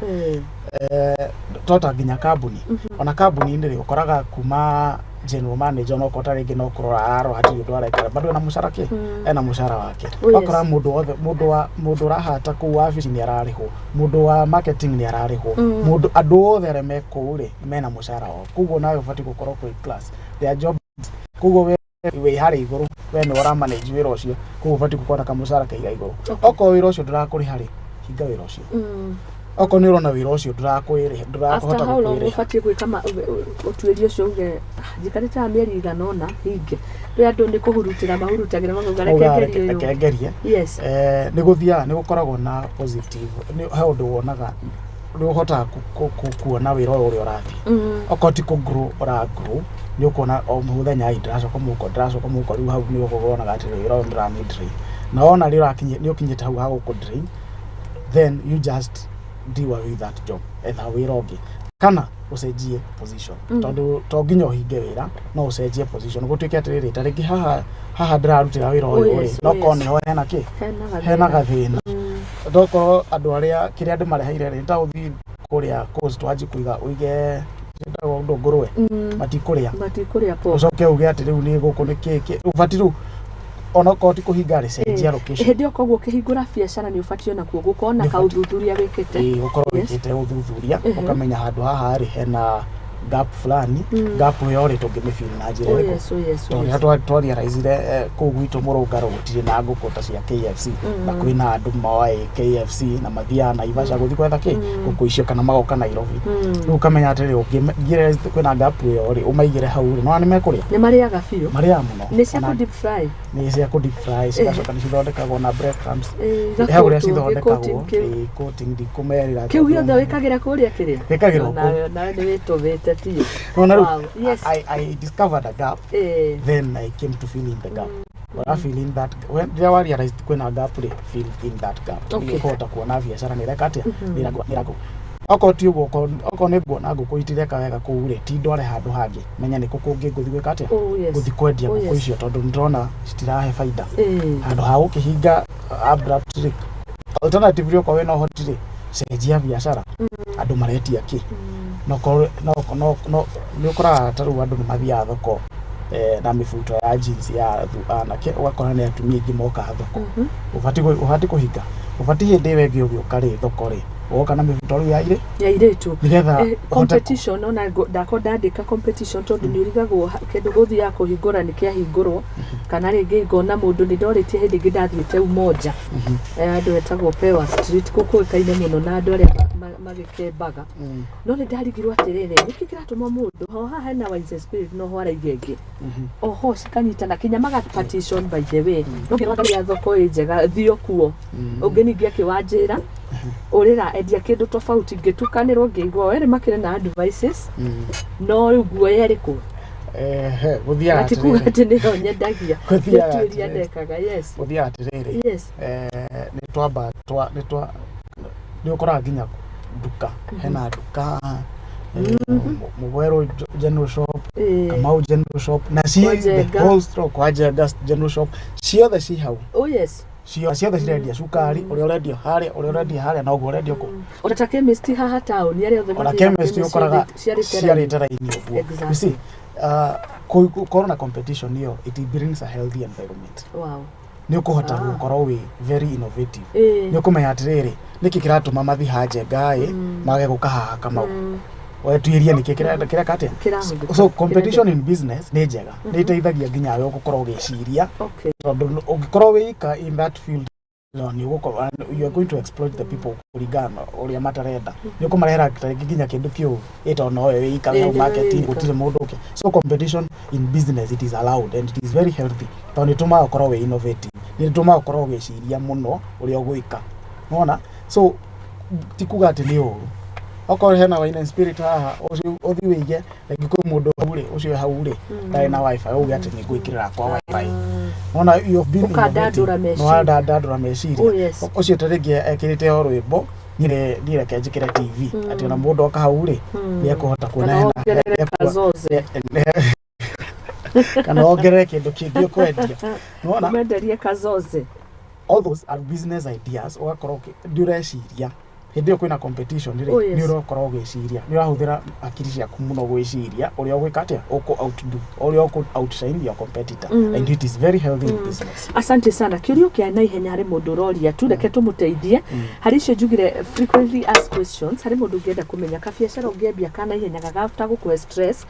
tota nginya kambuni ona kambuni ndi ukoraga kuma general manager no kota ringi no kurora aro hati undu areka bado na musharaki ena mushara wake bakora mundu rahata ku office ni arariho mundu wa marketing ni arariho mundu andu othe areme kuri mena mushara wao kugo nayo ufati gukorwo ku class their job kugo we hari iguru we ni ora manage wira ucio kugo ufati gukora ka mushara kaiga iguru oko wira ucio ndurakuri hari hinga wira ucio oko ni urona wira ucio ndurakuhota kukwire ufati gwika utuirio ucio uge jikarita mieri iganona hinge we andu ni kuhurutira mahurutagira magugarekegerie ni guthia ni gukoragwo na positive ni ha undu wonaga nä å hota kuona wä ra å rä a å rathiä okorwo ti kå grow nä å kuona o må thenya ndäracoka må ko rä u hau nä å gogonaga atä wä ra å ndä ramä na wona nä å kinyä te hau ha gå kå then you just deal with that job etha wä ra å ngä kana å cenjie position tondå to nginya å hinge wä ra no å cenjie position gå tuä ke atä rä rä tarä ngä haha ndä rarutä ra wä ra å yå rä no korwo nä ho hena gathä na ndokorwo andå arä a kä rä a ndä mareheire rä ta å thiä kå rä a twanji kå iga å ige ndå ngå rwe matikå rä a å coke å ge atä rä u nä gå kå nä kä å bati rä u onokorwo ti kå hinga rä cenjia hä ndä o koguo kä hingå ra biacara nä å batiä nakuo gå korwo na kaåthuthuria wä kä te gå korwo wä kä te å thuthuria å kamenya handå haha rä hena gap fulani gap yo rä tå ngä mä biri na njä ra ä rä twariaraicire kå u gwitå må rå ngaro gå tirä na ngå kå ta cia KFC na kwä na andå moä KFC na mathiaga Naivasha gå thiä gwetha kä ngå kå icio kana magoka Nairobi rä u kamenya atä rä kwä na gap ä yo rä å maigä re hau rä nona nä mekå rä a nä marĩaga biå marĩaga må no nä cia kå deep fry nä cia kå deep fry cigacoka nä cithondekagwo na breadcrumbs hau rä a cithondekagwo coating ndikå merä ra kä u gä othe wä kagä ra kå rä a kä rä wä kagä rwo nawe nä wä tå vä te tiå Wow. Yes. I discovered a gap. Then I came to fill in the gap. When I fill in that, when they were realized when a gap, they fill in that gap. Okay. Kota kuona biashara ni rekati ni rago. Oko ti ugo oko ne guona nguku itireka wega kuure ti ndware handu hangi menya ni kukungi nguthi gwika atia nguthi kwendia nguku icio tondu ndrona citirahe faida handu ha gukihinga abruptly alternative rio we no hotire cenjia biashara andu maretia ki no nä å koraga ta rä u andå nä mathiaga thoko na mä buto ya jeans ya anake ũgakora nä atumia ingä moka thoko å batiä kå hinga å batiä hä ndä ä yo ĩngĩ å gä å ka rä thoko rä woka na mä buto rä u ya irä tu competition ona ndako ndandä ka competition tondå nä å rigagwo kä ndå gå thiaga kå hingå ra nä kä ahingå rwo kana rä ngä ngona må ndå nä ndorä tie hä ndä ngä ndathiä te umoja andå etagwo pewa street gå kå ä kaine må no na andå arä a magä kembaga no nä ndarigirwo atä rä rä nä kä kä ratå ma må ndå ho haha hena wine spirit no ho araige ngä oho cikanyitana kinya maga partition by the way no kä ragaria thoko ä njega thio kuo å ngä ningä akä wanjä ra urira endia kindu tofauti ngitukanirwo ngigwa were makire na advices no rĩu guoya iriku guthia ati ni ho nyendagia gutuiria ndekaga guthia atiriri ni twamba ni ukora nginya duka hena duka Mugwero general shop Kamau general shop na the whole store kwa general shop ciothe ci hau ciothe cirendia cukari uria urendia haria no guo urendia ku urata chemist haha town yari othe mathiaga chemist ukoraga ciarite raini uguo you see corona competition yo it brings a healthy environment ni ukuhota gukorwo wi very innovative ni ukumenya atiriri niki kiratuma mathi hanje ngai mage gukahaha Kamau wetuiria niki kira kate so competition in business ni njega ni iteithagia nginya we gukorwo giciria tondu ungikorwo wika in that field no ni gukorwo you are going to exploit the people kuringana uria matarenda ni kumarehera nginya kindu kiu ito no we wika na marketing gutire mundu uke so competition in business it is allowed and it is very healthy tondu tuma ukorwo we innovative ni tuma ukorwo giciria muno uria ugwika unaona so tikuga ati ni uru oko hena wine spirit haha othi wige ngiko mundu haure ucio haure ndai na wifi uge ati ni gwikirira kwa wifi ona you have been no dadura meciria ucio taringi ekirite o rwimbo nire kenjikire TV ati ona mundu oka haure ni ekuhota kuona hena kazoze kana ogere kindu kingi kwendia unaona menderie kazoze all those are business ideas ugakorwo ndureciria hindi kwina competition ri ni urokorwo gwiciria ni urahuthira akiri ciaku muno gwiciria uria ugwika atia uko outdo uria uko outshine your competitor and it is very healthy in business. Asante sana kiurio kia na ihenya hari mundu roria tu reke tumuteithie hari cio njugire frequently asked questions hari mundu ngienda kumenya ka biacara ungiambia kana ihenya gagafta gukwe stress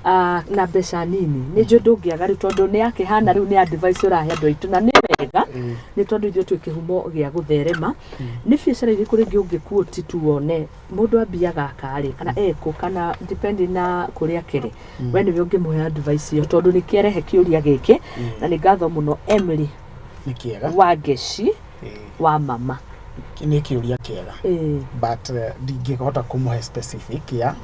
na mbeca nini ni njundu ngiaga tondu ni yake hana riu ni advice urahe andu aitu na ni wega ni tondu ithu twi kihumo gia gutherema ni biacara iri kuri ngi quote tuone mundu ambiaga kari kana eko kana depending na kuria kiri we ni ungimuhe advice yo tondu ni kierehe kiuria giki na ni ngatho muno Emily ni kiega wa Geci wa mama nä kä å ria kä ega but ndingähota kå må he specific ya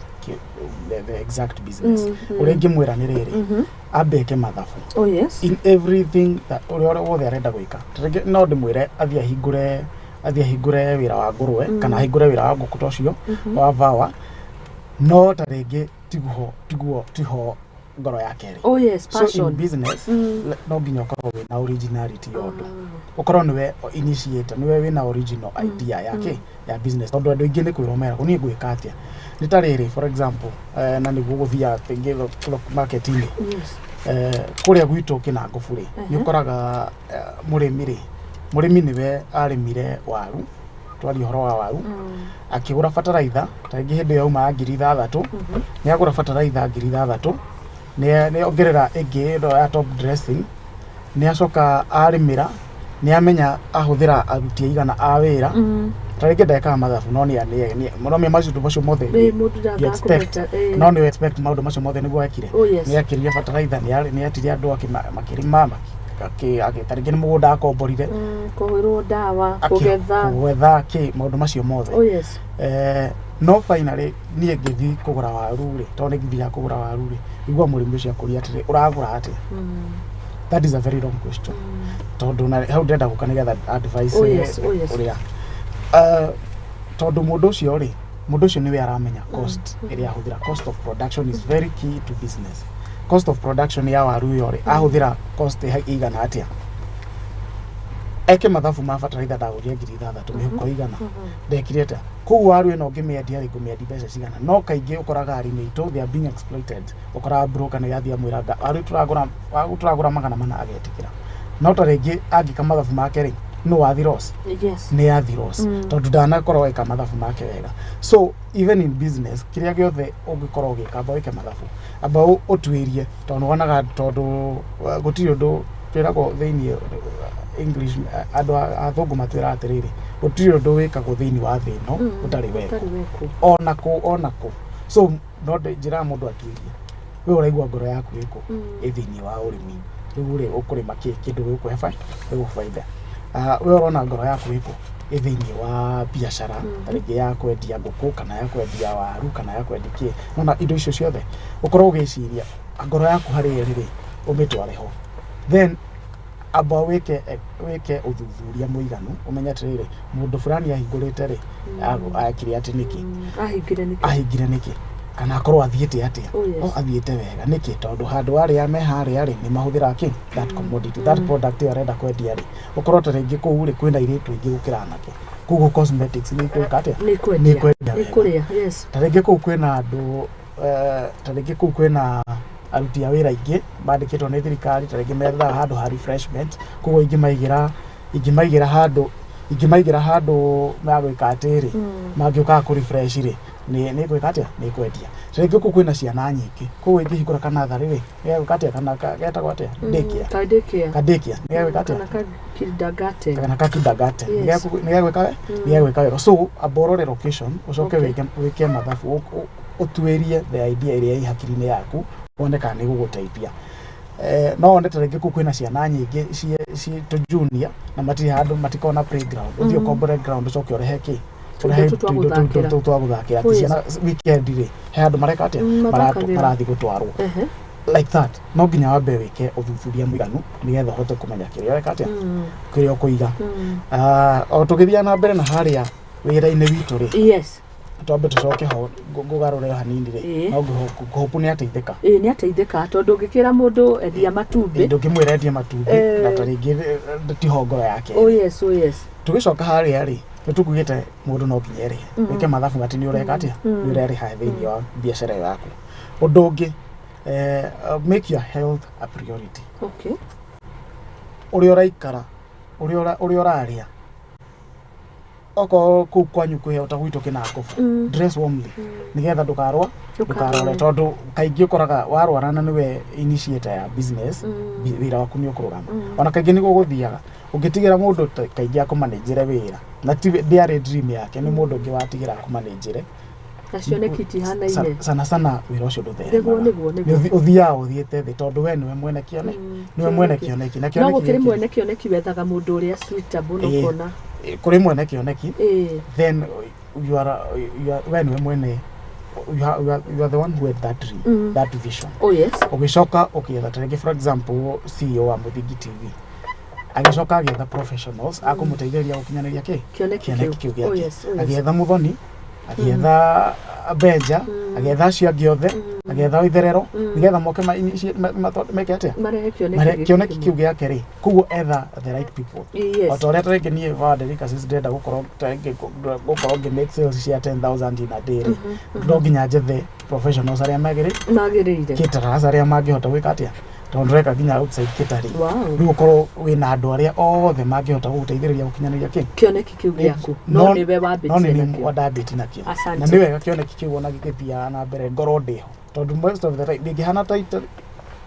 the exact business å rä a ingä mwä ra nä rä rä ambeke mathabu in everything å rä a wothe arenda gwä ka no ndä mwä re athiä ahingå re wä ra wa ngå rwe kana ahingå re wä ra wa ngå kå ta å cio wa vawa no tarä ngä tiho ngoro ya kerä so in business no nginya ukorwo wina originality ya undu ukorwo niwe initiator niwe wina original idea yake ya business tondu andu ingi ni kwiromera kuni gwika atia ni tariri for example na niguo guthia pingi marketing kuria gwitu kinango buri ni ukoraga murimi niwe arimire waru twari horo wa waru akigura fertilizer taingi hindi yauma 6,000 ni agura fertilizer 6,000 ne ongerera ĩngĩ ndo ya top dressing ni acoka arimira ni amenya ahuthira aruti igana a wira tarĩngĩ ndeka mathabu no ni no me macio macio mothe expect no ni expect maundu macio mothe niguo ekire ni akirire fertilizer ni atire andu makirima tarĩngĩ nĩ mũgũnda akomborire kũhũrwo ndawa kũgetha maundu macio mothe no finally niĩ ngĩthi kũgũra waru rĩ tondũ nĩ ngĩthiaga kũgũra waru rĩ igua mũrĩmi ũcio akũria atĩrĩ ũragũra atĩa that is a very wrong question tondũ hau ndĩrenda gũka nĩgetha advice ũrĩa tondũ mũndũ ũcio nĩwe aramenya cost ĩrĩa ahũthĩra cost of production is very key to business cost of production ya waru yo rĩ ahũthĩra cost igana atĩa eke mathabu ma fertilizer ndagũria 6,000 mĩhuko igana ndekire atĩa kũu waru ĩno ngĩmĩendia rĩ ngũmĩendia mbeca cigana no kaingĩ ũkoraga arĩmi aitũ they are being exploited ũkoraga broker nĩ yathia mwĩra waru tũragũra 400 agetĩkĩra no tarĩngĩ angĩka mathabu make rĩ no wathi loss nĩ yathi loss tondũ ndanakorwo eka mathabu make wega so even in business kĩrĩa gĩothe ũngĩkorwo ũgĩka amba wĩke mathabu amba ũtuĩrie tondũ wonaga tondũ gũtirĩ ũndũ twĩragwo thĩinĩ English andu athungu matwira atiriri gutiri undu wikagwo thiini wa thi no utari weko onako so no njira mundu atuirie we uraigua ngoro yaku iko thiini wa urimi riu ri ukurima kindu gikuhe faida we urona ngoro yaku iko thiini wa biashara taringi ya kwendia nguku kana ya kwendia waru kana ya kwendia ki nona indo icio ciothe ukorwo ugiciria ngoro yaku hari riri umitware ho then aba weke uthuthuria muiganu umenya atiriri mundu fulani ahingurite ri akiri ati niki ahingire niki kana akorwo athiite atia athiite wega niki tondu handu aria me haria ri ni mahuthira ki that commodity that product arenda kwendia ri ukorwo taringi kuu ri kwina iritu ingi gukira nake kugo cosmetics ni kwika atia ni kuria yes taringi kuu kwina andu taringi kuu kwina aruti a wira ingi bandikitwo ni thirikari taringi metha handu ha refreshment kugo ingimaigira handu magwika atiri magiuka ku refresh ri ni gwika atia ni kwendia taringi ku kwina ciana nyingi kugo ingihingura kana thari ri ni gwika atia kana getagwo atia kadekia ni gwika atia kana kindagate ni gwika wega so aborore location ucoke wike mathabu utuirie the idea iria i hakiri-ini yaku woneka ni guguteithia no wone taringi ku kwina ciana nyingi ci to junior na matiri handu matikona playground uthio kombore ground ucoke urehe ki urehe tu twaguthakira ciana weekend ri he handu mareka atia marathi gutwarwo like that no nginya wambe wike uthuthuria muiganu nigetha hote kumenya kiria ureka atia kiria ukuiga o tugithia na mbere na haria wira-ini witu ri yes twambe tucoke ho ngugarure hanini ri no nguhopu ni ateithika ni ateithika tondu ngikira mundu endia matumbi ndungimwira endia matumbi na taringi tiho ngoro yake yes tugicoka haria ri nitukugite mundu no nginyere wike mathabu ati ni ureka atia ni ureriha thiini wa biashara yaku undu ungi make your health a priority okay uri uraikara uri uraria oko ku kwanyu kwe utagwito kinako dress warmly nigetha ndukarwa tondu kaingi ukoraga warwarana niwe initiator ya business wira waku ni ukurugama ona kaingi ni guguthiaga ungitigira mundu kaingi akumanagere wira na diary dream yake ni mundu ungi watigira akumanagere nacionekiti hana-ine sana wira ucio nduthere uthiite thi tondu we niwe mwene kioneki no gukiri mwene kioneki wethaga mundu uria suitable no kona kuri mwene kioneki then you are when we mwene you are the one who had that dream that vision. Oh yes. Ugishoka that for example CEO wa Muthoni TV agishoka agetha professionals akumuteithĩrĩria gukinyanĩria kioneki kiu giake agetha Muthoni agetha Benja agetha acio angĩ othe agetha Itherero nigetha moke meke atia kioneki kiu giake ri kuguo etha the right people. Otorĩa tarĩngĩ niĩ Vanderika sisi ndĩrenda gũkorwo make sales cia 10,000 in a day no nginya njethe professionals arĩa magĩrĩire kitarasa arĩa mangĩhota gwĩka atia tondu reka nginya outside kitari rĩu ũkorwo wĩna andũ arĩa othe mangĩhota gũgũteithĩrĩria gũkinyanĩria kioneki kiu gĩaku no nĩwe wambĩtie nakĩo na nĩ wega kioneki kiu ona gĩgĩthiaga na mbere ngoro ndĩho tondu most of the time ndĩngĩhana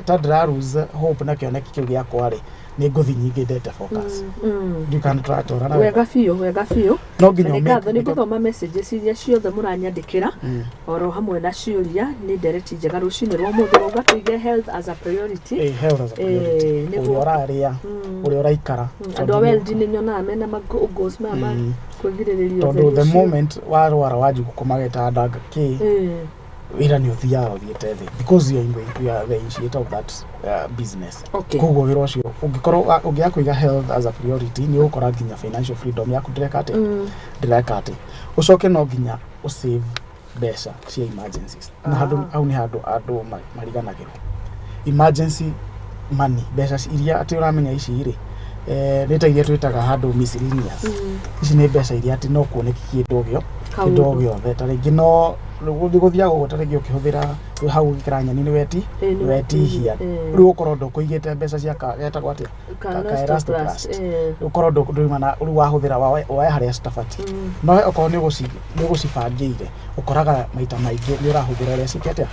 ta ndĩraruse hope na kioneki kiu gĩakwa rĩ nĩ ngũthi nyingĩ ndete focus ndikanatwarana wega biũ no nginya nĩ ngũthoma messages iria ciothe mũranyandĩkĩra oro hamwe na ciũria nĩ ndereti njega rũcinĩ rwa mũthĩ rauga tũige health as a priority ũrĩa ũrarĩa ũrĩa ũraikara andũ a wealth nĩ nyonaga mena goals mama kwĩgirĩrĩria tondu the moment warwara wanji gũkomageta ndanga wĩra nĩ ũthiaga ũthiĩte thĩ because you are the initiator of that business. Koguo wĩra ũcio ũngĩkorwo ũngĩakũiga health as a priority nĩ ũgũkora nginya financial freedom yaku ndĩreka atĩ ũcoke no nginya ũsave mbeca cia emergencies na hau nĩ handũ andũ mariganagĩrwo emergency money mbeca iria atĩ ũramenya ici rĩ nĩ ta iria twĩtaga handũ miscellaneous ici nĩ mbeca iria atĩ no kuoneki kĩndũ gĩothe tarĩngĩ no gũthiaga ũguo tarĩngĩ ũkĩhũthĩra hau gĩkĩra nyeni nĩ wetihia rĩu ũkorwo ndũkũigĩte mbeca cia getagwo atĩa kaerastoplast ũkorwo ndũimana rĩu wahũthĩra woe harĩa citabatiĩ no okorwo nĩ ũgũcibangĩire ũkoraga maita maingĩ nĩ ũrahũthĩra ũrĩa cikĩte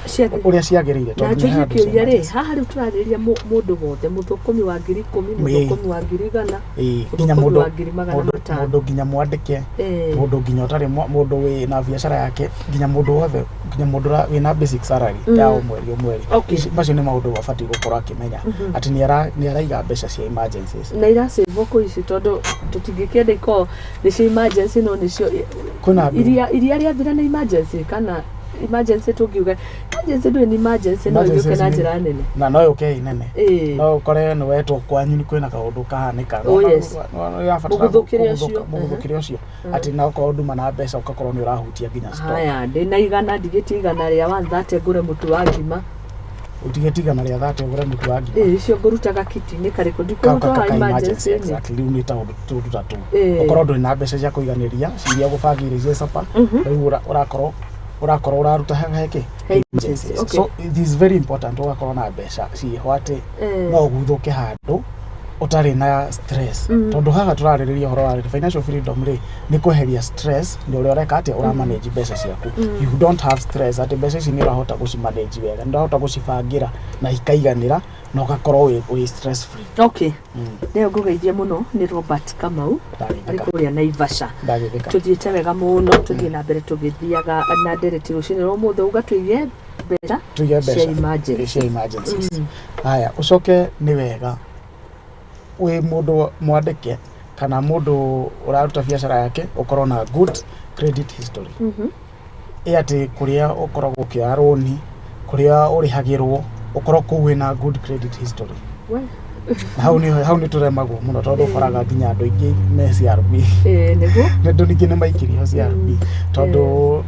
ũrĩa ciagĩrĩire tondũ nĩ handũ kĩũria rĩ haha rĩu tũrarĩrĩria mũndũ wothe mũthũkũmi wa 10,000 mũthũkũmi wa 100,000 nginya mũndũ nginya mwandĩke mũndũ nginya ũtarĩ mũndũ wĩ na biacara yake nginya mũndũ wothe nginya mũndũ wĩna basic salary ya mweri macio nĩ maũndũ wabatiĩ gũkorwo akĩmenya atĩ nĩ araiga mbeca cia emergencies na irasave kũ ici tondũ tũtingĩkĩenda ikorwo nĩ cia emergency no nĩcio iria rĩathira nĩ emergency kana emergency tũngiuga emergency ndũĩ nĩ emergency no yũke na njĩra nene na no yũke nene no ũkore nĩ wetwo kwanyu nĩ kwĩna kaũndũ kahanĩka mũgũthũkĩre ũcio atĩ na ũkorwo nduma na mbeca ũgakorwo nĩ ũrahutia nginya stock. Haya ndĩna igana ndigĩtie igana rĩa 130 ngũre mũtu wa ngima utigĩtie igana rĩa 30 ngũre mũtu wa ngima icio ngũrutaga kitini karĩkũ ndikũruta wa emergency rĩu nĩ ta ũndũ tatu ũkorwo ndũrĩ na mbeca cia kũiganĩria ciria gũbangĩire cia sapa rĩu ũrakorwo ũraruta heke so it is very important ũgakorwo na mbeca ciho atĩ no ũguthũke handũ utarĩ na stress tondu haha turarĩrĩria ũhoro wa financial freedom rĩ nĩ kweheria stress nĩ ũrĩa ũreka atĩ ũramanage mbeca ciaku you don't have stress atĩ mbeca ici nĩ ũrahota gũcimanage wega nĩ ũrahota gũcibangĩra na ikaiganĩra na ũgakorwo wĩ stress free. Okay leo ngũgeithia mũno nĩ Robert Kamau arĩ kũrĩa Naivasha tũthiĩte wega mũno tũthiĩ na mbere tũgĩthiaga na ndereti rũcinĩ rwa mũthĩ ũgatũige mbeca cia emergencies. Haya ũcoke nĩ wega we mũndũ mwandĩke kana mũndũ ũraruta biacara yake ũkorwo na good credit history atĩ kũrĩa ũkoragwo ũkĩoya rũni kũrĩa ũrĩhagĩrwo ũkorwo kũu wĩna good credit history hau nĩ tũremagwo mũno tondũ ũkoraga nginya andũ aingĩ me CRB nĩguo andũ ningĩ nĩ maikĩrio CRB tondũ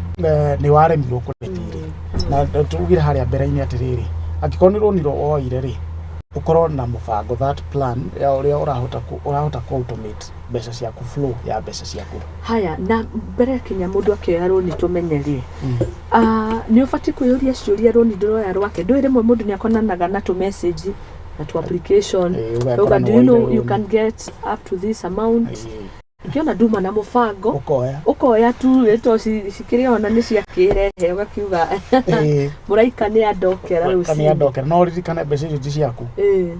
nĩ waremirwo kũrĩhĩra na tugire harĩa mbere-inĩ atĩrĩrĩ angĩkorwo nĩ rũni woire rĩ ukorwo na mũbango that plan ya ũrĩa ũrahota ku automate mbeca ciaku flow ya mbeca ciaku. Haya na mbere kinya mũndũ akĩoya rũni tũmenye rĩ nĩ ũbatiĩ kwĩyũria ciũria rũni ndĩroya rwake ndũĩ rĩmwe mũndũ nĩ akonanaga na tũ message na tũ application do you know you can get up to this amount ukiona nduma na mũbango ukoya tu eto cikĩrĩ ona nĩ ciakĩrehe ugakiuga mũraika nĩ andokera rũcinĩ kana andokera no ririkane mbeca icio ciaku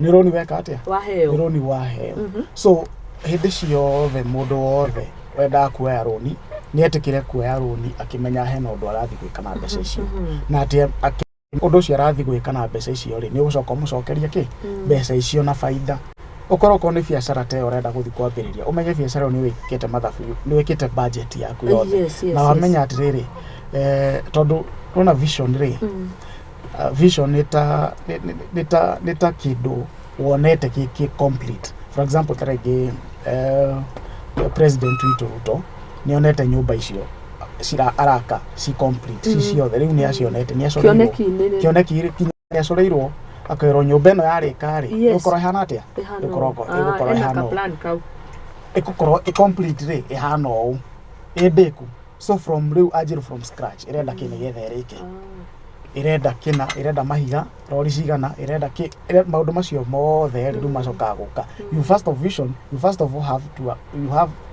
nĩ rũni weka atĩa waheo nĩ rũni waheo so hĩndĩ ciothe mũndũ wothe wendaga kuoya rũni nĩ etĩkĩre kuoya rũni akĩmenya hena ũndũ arathiĩ gwĩka na mbeca icio na atĩ ũndũ ũcio arathiĩ gwĩka na mbeca icio rĩ nĩ ũgũcoka mũcokeria kĩ mbeca icio na faida Okoroko ni biacara te urenda guthi kwambiriria umenye biacara ni wikite mathabu ni wikite budget yaku yothe na wamenya atiriri tondu rona vision ri vision nita kindu wonete ki complete. For example tarege president witu Ruto ni onete nyumba icio cira araka ci complete ci ciothe riu ni acionete ni acoreirwo kioneki kinya acoreirwo akairo nyumba ino yarika ri ukoro hana atia ukoroko igukoro hana ikukoro complete ri ihana ou edeku. So from riu ajiru from scratch irenda kine gethereke irenda mahiga rori cigana irenda maundu macio mothe riu macoka guka. You first of all have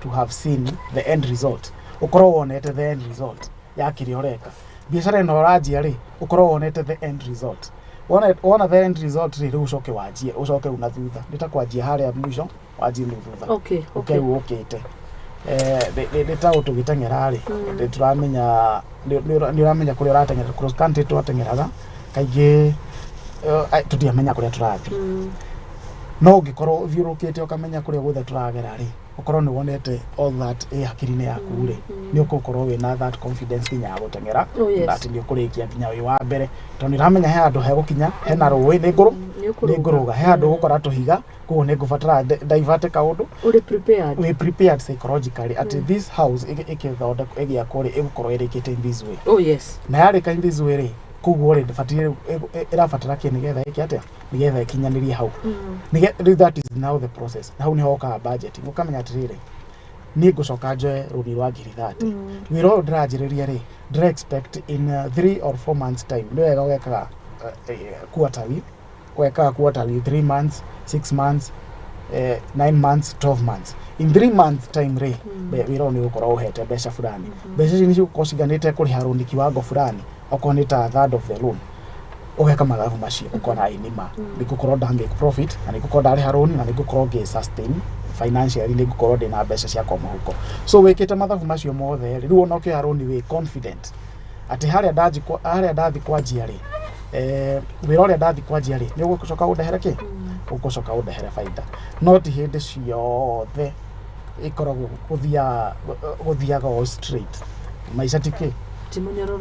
to have seen the end result. Ukoro wonete the end result ya kiri oreka biacara ino ranjia ri ukoro wonete the end result. Wona the end result ri ucoke wajie ucoke una thutha nitakwanjia haria mwisho wajie thutha. Okay ukite ta utugitengera ri turamenya ni uramenya kuri uratengera cross country twatengeraga kaige tutiamenya kuri turathi no ngikoro thiurukite ukamenya kuri guthe turagera ri ukoro ni wonete all that hakiri-ini yaku ri ni ukukorwo wina that confidence kinya gutengera that ni ukurikia kinya wi wa mbere tondu iramenya he andu he gukinya he na ruwi ni nguruga he andu gukora tuhiga kuo ni ngubatara divert kaundu we prepared psychologically at this house ikithonde igiakwo ri igukorwo irikite in this way na yarika in this way ri kuguo ri ndibatire irabatara kini getha ikiatia nigetha ikinyanirie hau that is now the process. Hau ni hoka budget ukamenya atirire ni ngucoka njoe runi rwa 30 wiro ndirajiriria ri ndire expect in 3 or 4 months time ni wega wekaga quarterly 3 months 6 months 9 months 12 months in 3 months time ri wiro ni ukorwo uhete mbeca fulani mbeca ni ciuko ciganite kuri haruni kiwango fulani okonita third of the loan ugeka mathabu macio ukona inima nigukorwo ndangake profit na nigukorwo ndari haruni na nigukorwo nge sustain financially nigukorwo ndina mbeca cia kwa muhuko. So wikite mathabu macio mothe riu onoke haruni we confident ati haria ndathi kwanjia ri wira uria ndathi kwanjia ri ni ugucoka undehere ki ugucoka undehere faida not hindi ciothe ikoragwo guthiaga all straight maica tiki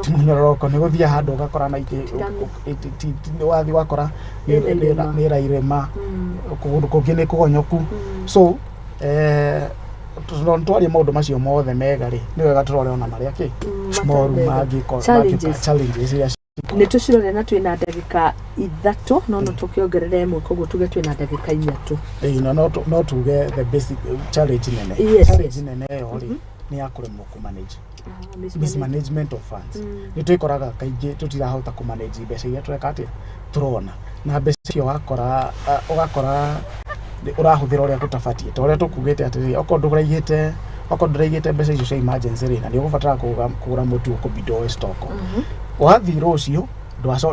timunyoroko ni guthia handu ugakora na ni wathi wakora ni rairema kundu kungi ni kugonyoku. So twari maundu macio mothe mega ri ni wega turore ona maria ki moru mangiko challenges iria ni tucirore na twina ndagika 3 no tukiongerere imwe koguo tuge twina ndagika 4 no tuge the basic challenge nene yo ri ni akuremwo ku manage mismanagement of funds. Ni twikoraga kaingi tutirahota ku manage mbeca iria twekate turona na mbeca cio ugakora urahuthira uria gutabatie to uria tukugite atiri okondo nduraigite mbeca icio cia emergency ri na ni ugubatara kugura mutu ukubido stock wathi rucio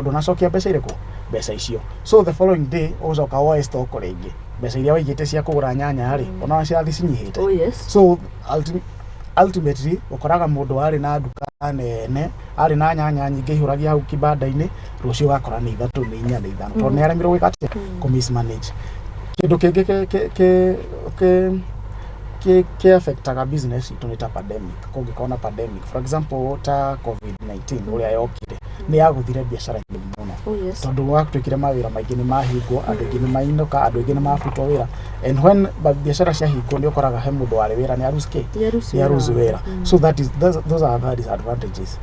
ndunacokia mbeca iriku mbeca icio. So the following day ucoka woe stock ringi mbeca iria waigite cia kugura nyanya ri ona cirathi cinyihite. So ultimately ukoraga mundu ari na nduka nene ari na nyanya nyingi ihuragia hau kibanda-ini rucio gakora ni 3 ni 4 ni 5 to ni aremirwo gwikate ku mismanage kindu kingi ke affectaga business itu ni ta pandemic kungikona pandemic for example ta covid-19 uria yokire ni yaguthire biacara nyingi muno tondu gwatwikire mawira maingi ni mahingwo andu ingi ni mainuka andu ingi ni mafutwo wira and when biacara cia hingwo ni ukoraga he mundu wari wira ni aruzi wira. So those are the disadvantages.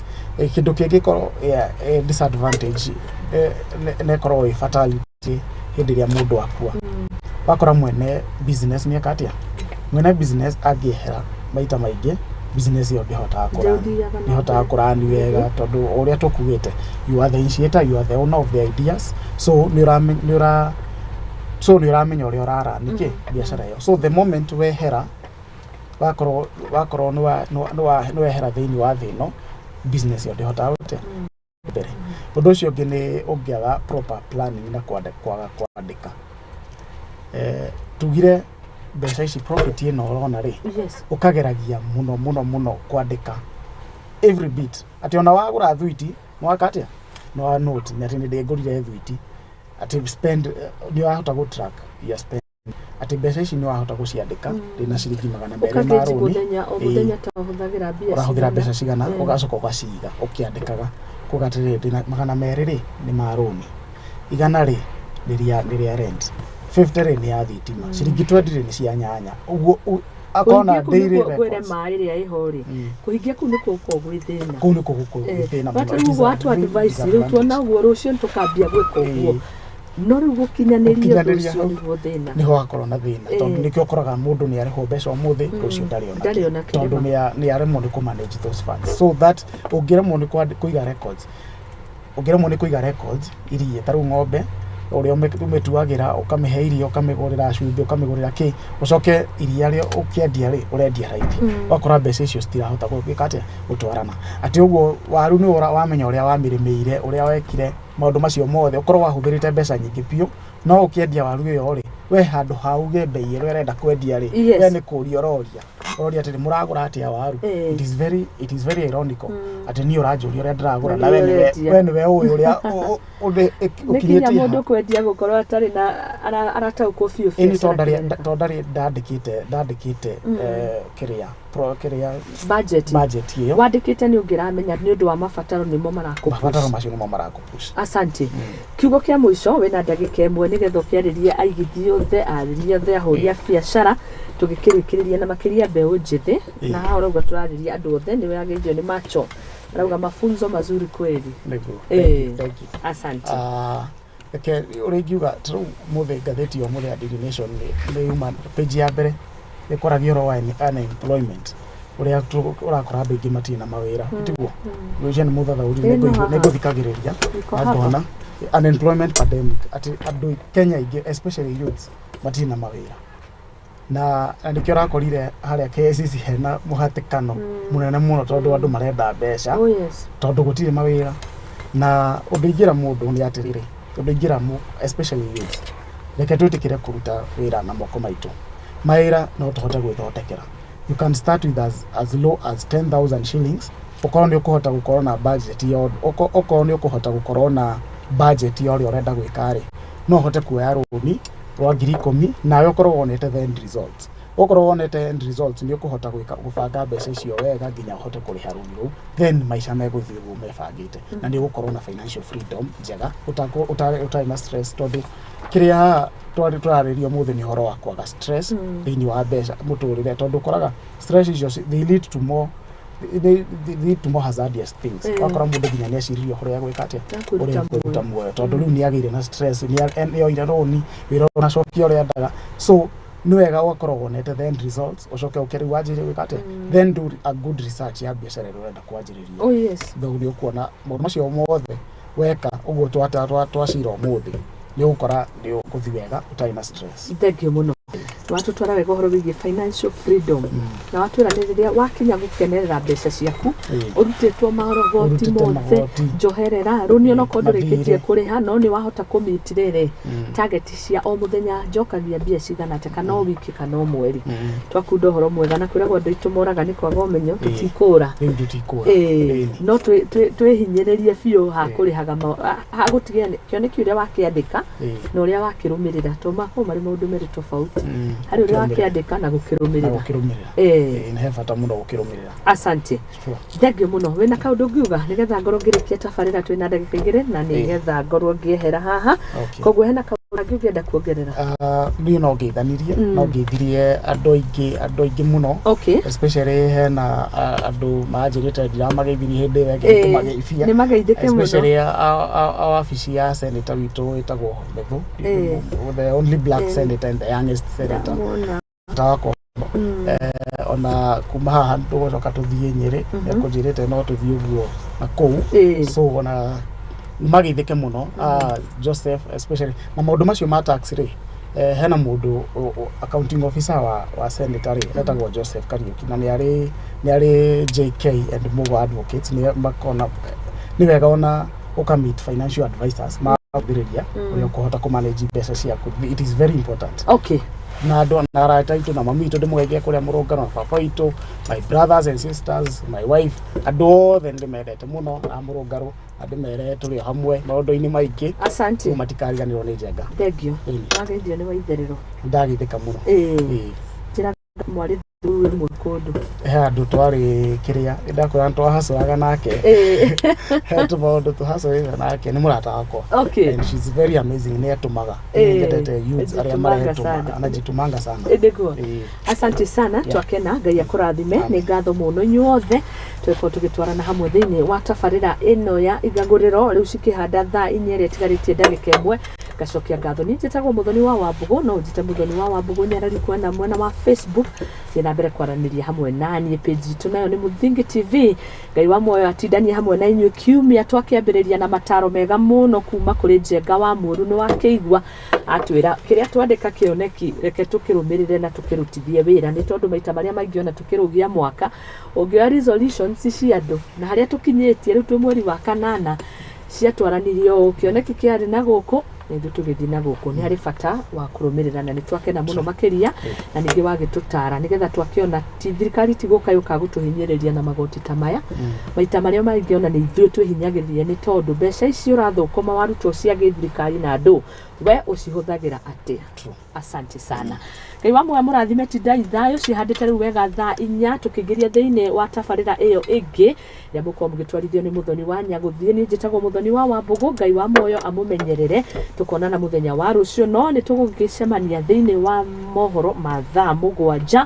Kindu kingi ko disadvantage ne korwo fatality hindi ria mundu akua wakora mwene business ni akatia mwene business agihera maita maingi business yo ndihota kurani wega tondu uria tukugite you are the initiator, you are the owner of the ideas. So ni uramenya uria urara niki biacara yo. So the moment we hera wakoro no hera thiini wa thino business yo ndihota gute mbere. Undu ucio ngi ni ungiaga proper planning na kwaga kwandika tugire mbeca ici profit ino urona ri ukageragia muno kwandika every bit ati ona wagura thwiti mwakatia no note ni ati ni ngurire thwiti ati spend ni wahota go track ya spend ati mbeca ici ni wahota guciandika ndina ciringi 200 ma roni muthenya ta huthagira mbia urahũthĩra mbeca cigana ugacoka ugaciga ukiandikaga kugatirĩ ndina 200 ri ni ma roni igana ri ni ria rent 50 ri ni ya thitima ciringi 20 ni cia nyanya uguo akona daily records mai ria ihori kuhingia ku ni kuko gwithina ku ni kuko gwithina but watu advice riu tuona guo rucio tukambia gwika uguo no riu gukinyaniria rucio ni thina ni ho akorwo na thina tondu nikio koraga mundu ni ariho mbeca umuthi rucio ndariona tondu ni aremwo ni ku manage those funds so that ungiremwo ni kuiga records irie taru ng'ombe uria umetuagira ukamihe irio ukamigurira cuthi ukamigurira ki ucoke iria ria ukiendia ri urendia raithi wakora mbeca icio citirahota gwika atia gutwarana ati uguo waru ni wamenya uria wamirimeire uria wekire maundu macio mothe ukorwo wahuthirite mbeca nyingi piu no ukiendia waru iyo ri we handu hauge bei iro urenda kwendia ri we ni kuria roria ati muragura atia waru it is very ironical ati ni uranjuria uria ndiragura na we ni we uyu uria ukinyete mundu kwendia gukorwo atari na aratauko fiu ini tondari ndandikite kiria budget iyo wandikite ni ungiramenya ni undu wa mabataro nimo marakupush asante kiugo kia mwisho wena ndagika imwe nigetho kiaririe aigithio othe aririe othe ahuria biashara tugikirikiriria na makiria mbeu njithi na hao rauga turariria andu othe ni wagithio ni macho rauga mafunzo mazuri kweli thank you asante uringiuga tu muthe ngatheti yo muthe Daily Nation ni human page ya mbere ikoragio ro unemployment uria urakora bengi matina mawira tiguo ucio ni muthatha uri nego thikagiriria ngona unemployment pandemic ati andu Kenya ingi especially youths matina mawira na ndikio rakorire haria KCC hena muhatikano munene muno tondu andu marenda mbeca tondu gutire mawira na undigira mundu ni atirire undigira especially youths reke twitikire kuruta wira na moko maitu mawira no tuhote gwithondekera you can start with as low as 10,000 shillings ukorwo ni ukuhota gukorwo na budget yo ukorwo ni ukuhota gukorwo na budget yo ri urenda gwikari no hote kuoya roni rwa 10,000 nawe ukorwo wonete the end results ukorwo wonete end results ni ukuhota gubanga mbeca icio wega nginya uhote kuriha roni ru then maisha meguthii mebangite na ni ukorwo na financial freedom njega utai na stress tondu kiria turaririo muthe ni horo wa kwaga stress thini wa mbeca muturire tondu koraga stress icio they lead to more hazardous things wakora mundu nginya ni aciririo horia gwika atia uria kuruta muoyo tondu riu ni agire na stress ni yoira roni wira na cokio uria ndaga so ni wega wakorwo wonete the end results ucoke ukeri wajire gwika atia then do a good research ya biashara urenda kwanjiriria though ni ukuona maundu macio mothe weka uguo twacira umuthi ni ukora ni ukuthi wega utai na stress thank you muno watu twara wega horo wigie financial freedom na watu raniriria wakinya gukenerera mbeca ciaku urutitwo marogoti mothe njoherera runio no kondo rikitie kuriha no ni wahota kumitirire target cia o muthenya njokagia mbia cigana te kana wiki kana mweri twakundo horo mwega na kwiragwo ndu itumoraga ni kwaga umenyo tutikura no twihinyiririe biu ha kurihaga ha gutigene kioneki uria wakiandika na uria wakirumirira to mako mari maundu meri tofauti hari uria wakiandika na gukirumirira ni hebata muno gukirumirira asante thank you muno wena kaundu ngiuga nigetha ngorwo ngirikia tabarira twina ndagika igiri na nigetha ngorwo ngiehera haha koguo hena kaundu ngienda kuongerera ni no ngeithanirie no ngeithirie andu aingi muno especially hena andu majirite ndira mageithirie hindi wege tumageithia ni mageithike muno especially our office ya senator witu itagwo Methu the only black senator and the youngest senator tako ona kuma haha tugocoka tuthie Nyeri ekujirite no tuthie uguo na kou so ona mageithike muno Joseph especially na maundu macio ma tax ri hena mundu accounting officer wa senator etagwo Joseph Kariuki na ni ari JK and Mugo advocates ni makona ni wega ona ukamit financial advisors ma thiriria uria kuhota ku manage mbeca ciaku it is very important na andå na arata aitå na mami aitå ndĩmũgeithie kũrĩa mũrũngano na baba aitũ, my brothers and sisters, my wife, andũ othe ndĩmendete mũno na mũrũngano na ndĩmere tũrĩ hamwe maũndũ-inĩ maingĩ. Asante. Matikariganĩrwo nĩ Njenga. Thengio. Wageithio nĩ waitherero. Ndageithĩka mũno. Njĩra mwarĩ thuru ĩmwe kũndũ. He andũ twarĩ kĩrĩa ndakwĩra twahacũraga nake. He tũmaũndũ tũhacũrĩte nake nĩ mũrata wakwa. Okay. And she's very amazing. Nĩ atumaga. Nĩendete youths arĩa maretũmaga. Anajitumanga sana. Ndiguo. Asante sana twakena Ngai akũrathime. Nĩ ngatho mũno inyuothe twĩko tũgĩtwarana hamwe thĩinĩ wa tabarĩra ĩno ya Igaguriro rĩu cikĩhanda thaa 4 ĩtigarĩtie ndagĩka ĩmwe. Gacokia ngatho nĩ njĩtagwo Muthoni wa Wambugu no njĩte Muthoni wa Wambugu Nyarari kwenda mwena wa Facebook na mbere kwaranĩria hamwe nani page itu nayo nĩ Muthingi TV. Ngai wa moyo atindanie hamwe na inyuĩ kiumia twakĩambĩrĩria na mataro mega mũno kuma kũrĩ Njenga wa Mũru nĩ wakĩigua atwĩra kĩrĩa twandĩka kĩoneki reke tũkĩrũmĩrĩre na tũkĩrutithie wĩra nĩ tondũ maita marĩa maingĩ ona tũkĩrũgia mwaka ũngĩoya resolutions cia andũ na harĩa tũkinyĩtie rĩu twĩ mweri wa 8 ciatwaranirio kĩoneki kĩarĩ na gũkũ nĩthu tũgĩthiĩ na gũkũ nĩ harĩ bata wa kũrũmĩrĩra na nĩ twakena mũno makĩria na ningĩ wagĩtũtara nĩgetha twakĩona ti thirikari tigũkayũka gũtũhinyĩrĩria na magoti ta maya maita marĩa maingĩ ona nĩ ithuĩ twĩhinyagĩrĩria nĩ tondũ mbeca ici ũrathũkũma warutwo cia gĩthirikari na andũ we ũcihũthagĩra atĩa. Asante sana. Ngai wa moyo mũrathime tindai thayo cihandĩte rĩu wega thaa 4 tũkĩingĩria thĩinĩ wa tabarĩra ĩyo ĩngĩ ya mũkorwo mũgĩtwarithio nĩ Muthoni wa Nyagũthiĩ nĩ njĩtagwo Muthoni wa Wambugu. Ngai wa moyo amũmenyerere tukonana mũthenya wa rũciũ no nĩ tũgũgĩcemania thĩinĩ wa mohoro ma thaa 7.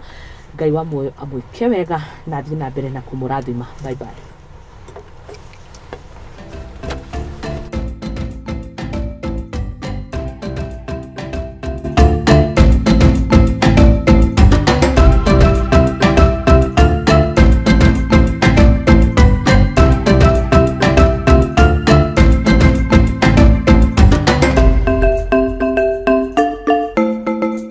Ngai wa moyo amwĩke wega na thiĩ na mbere na kũmũrathima. Bye bye.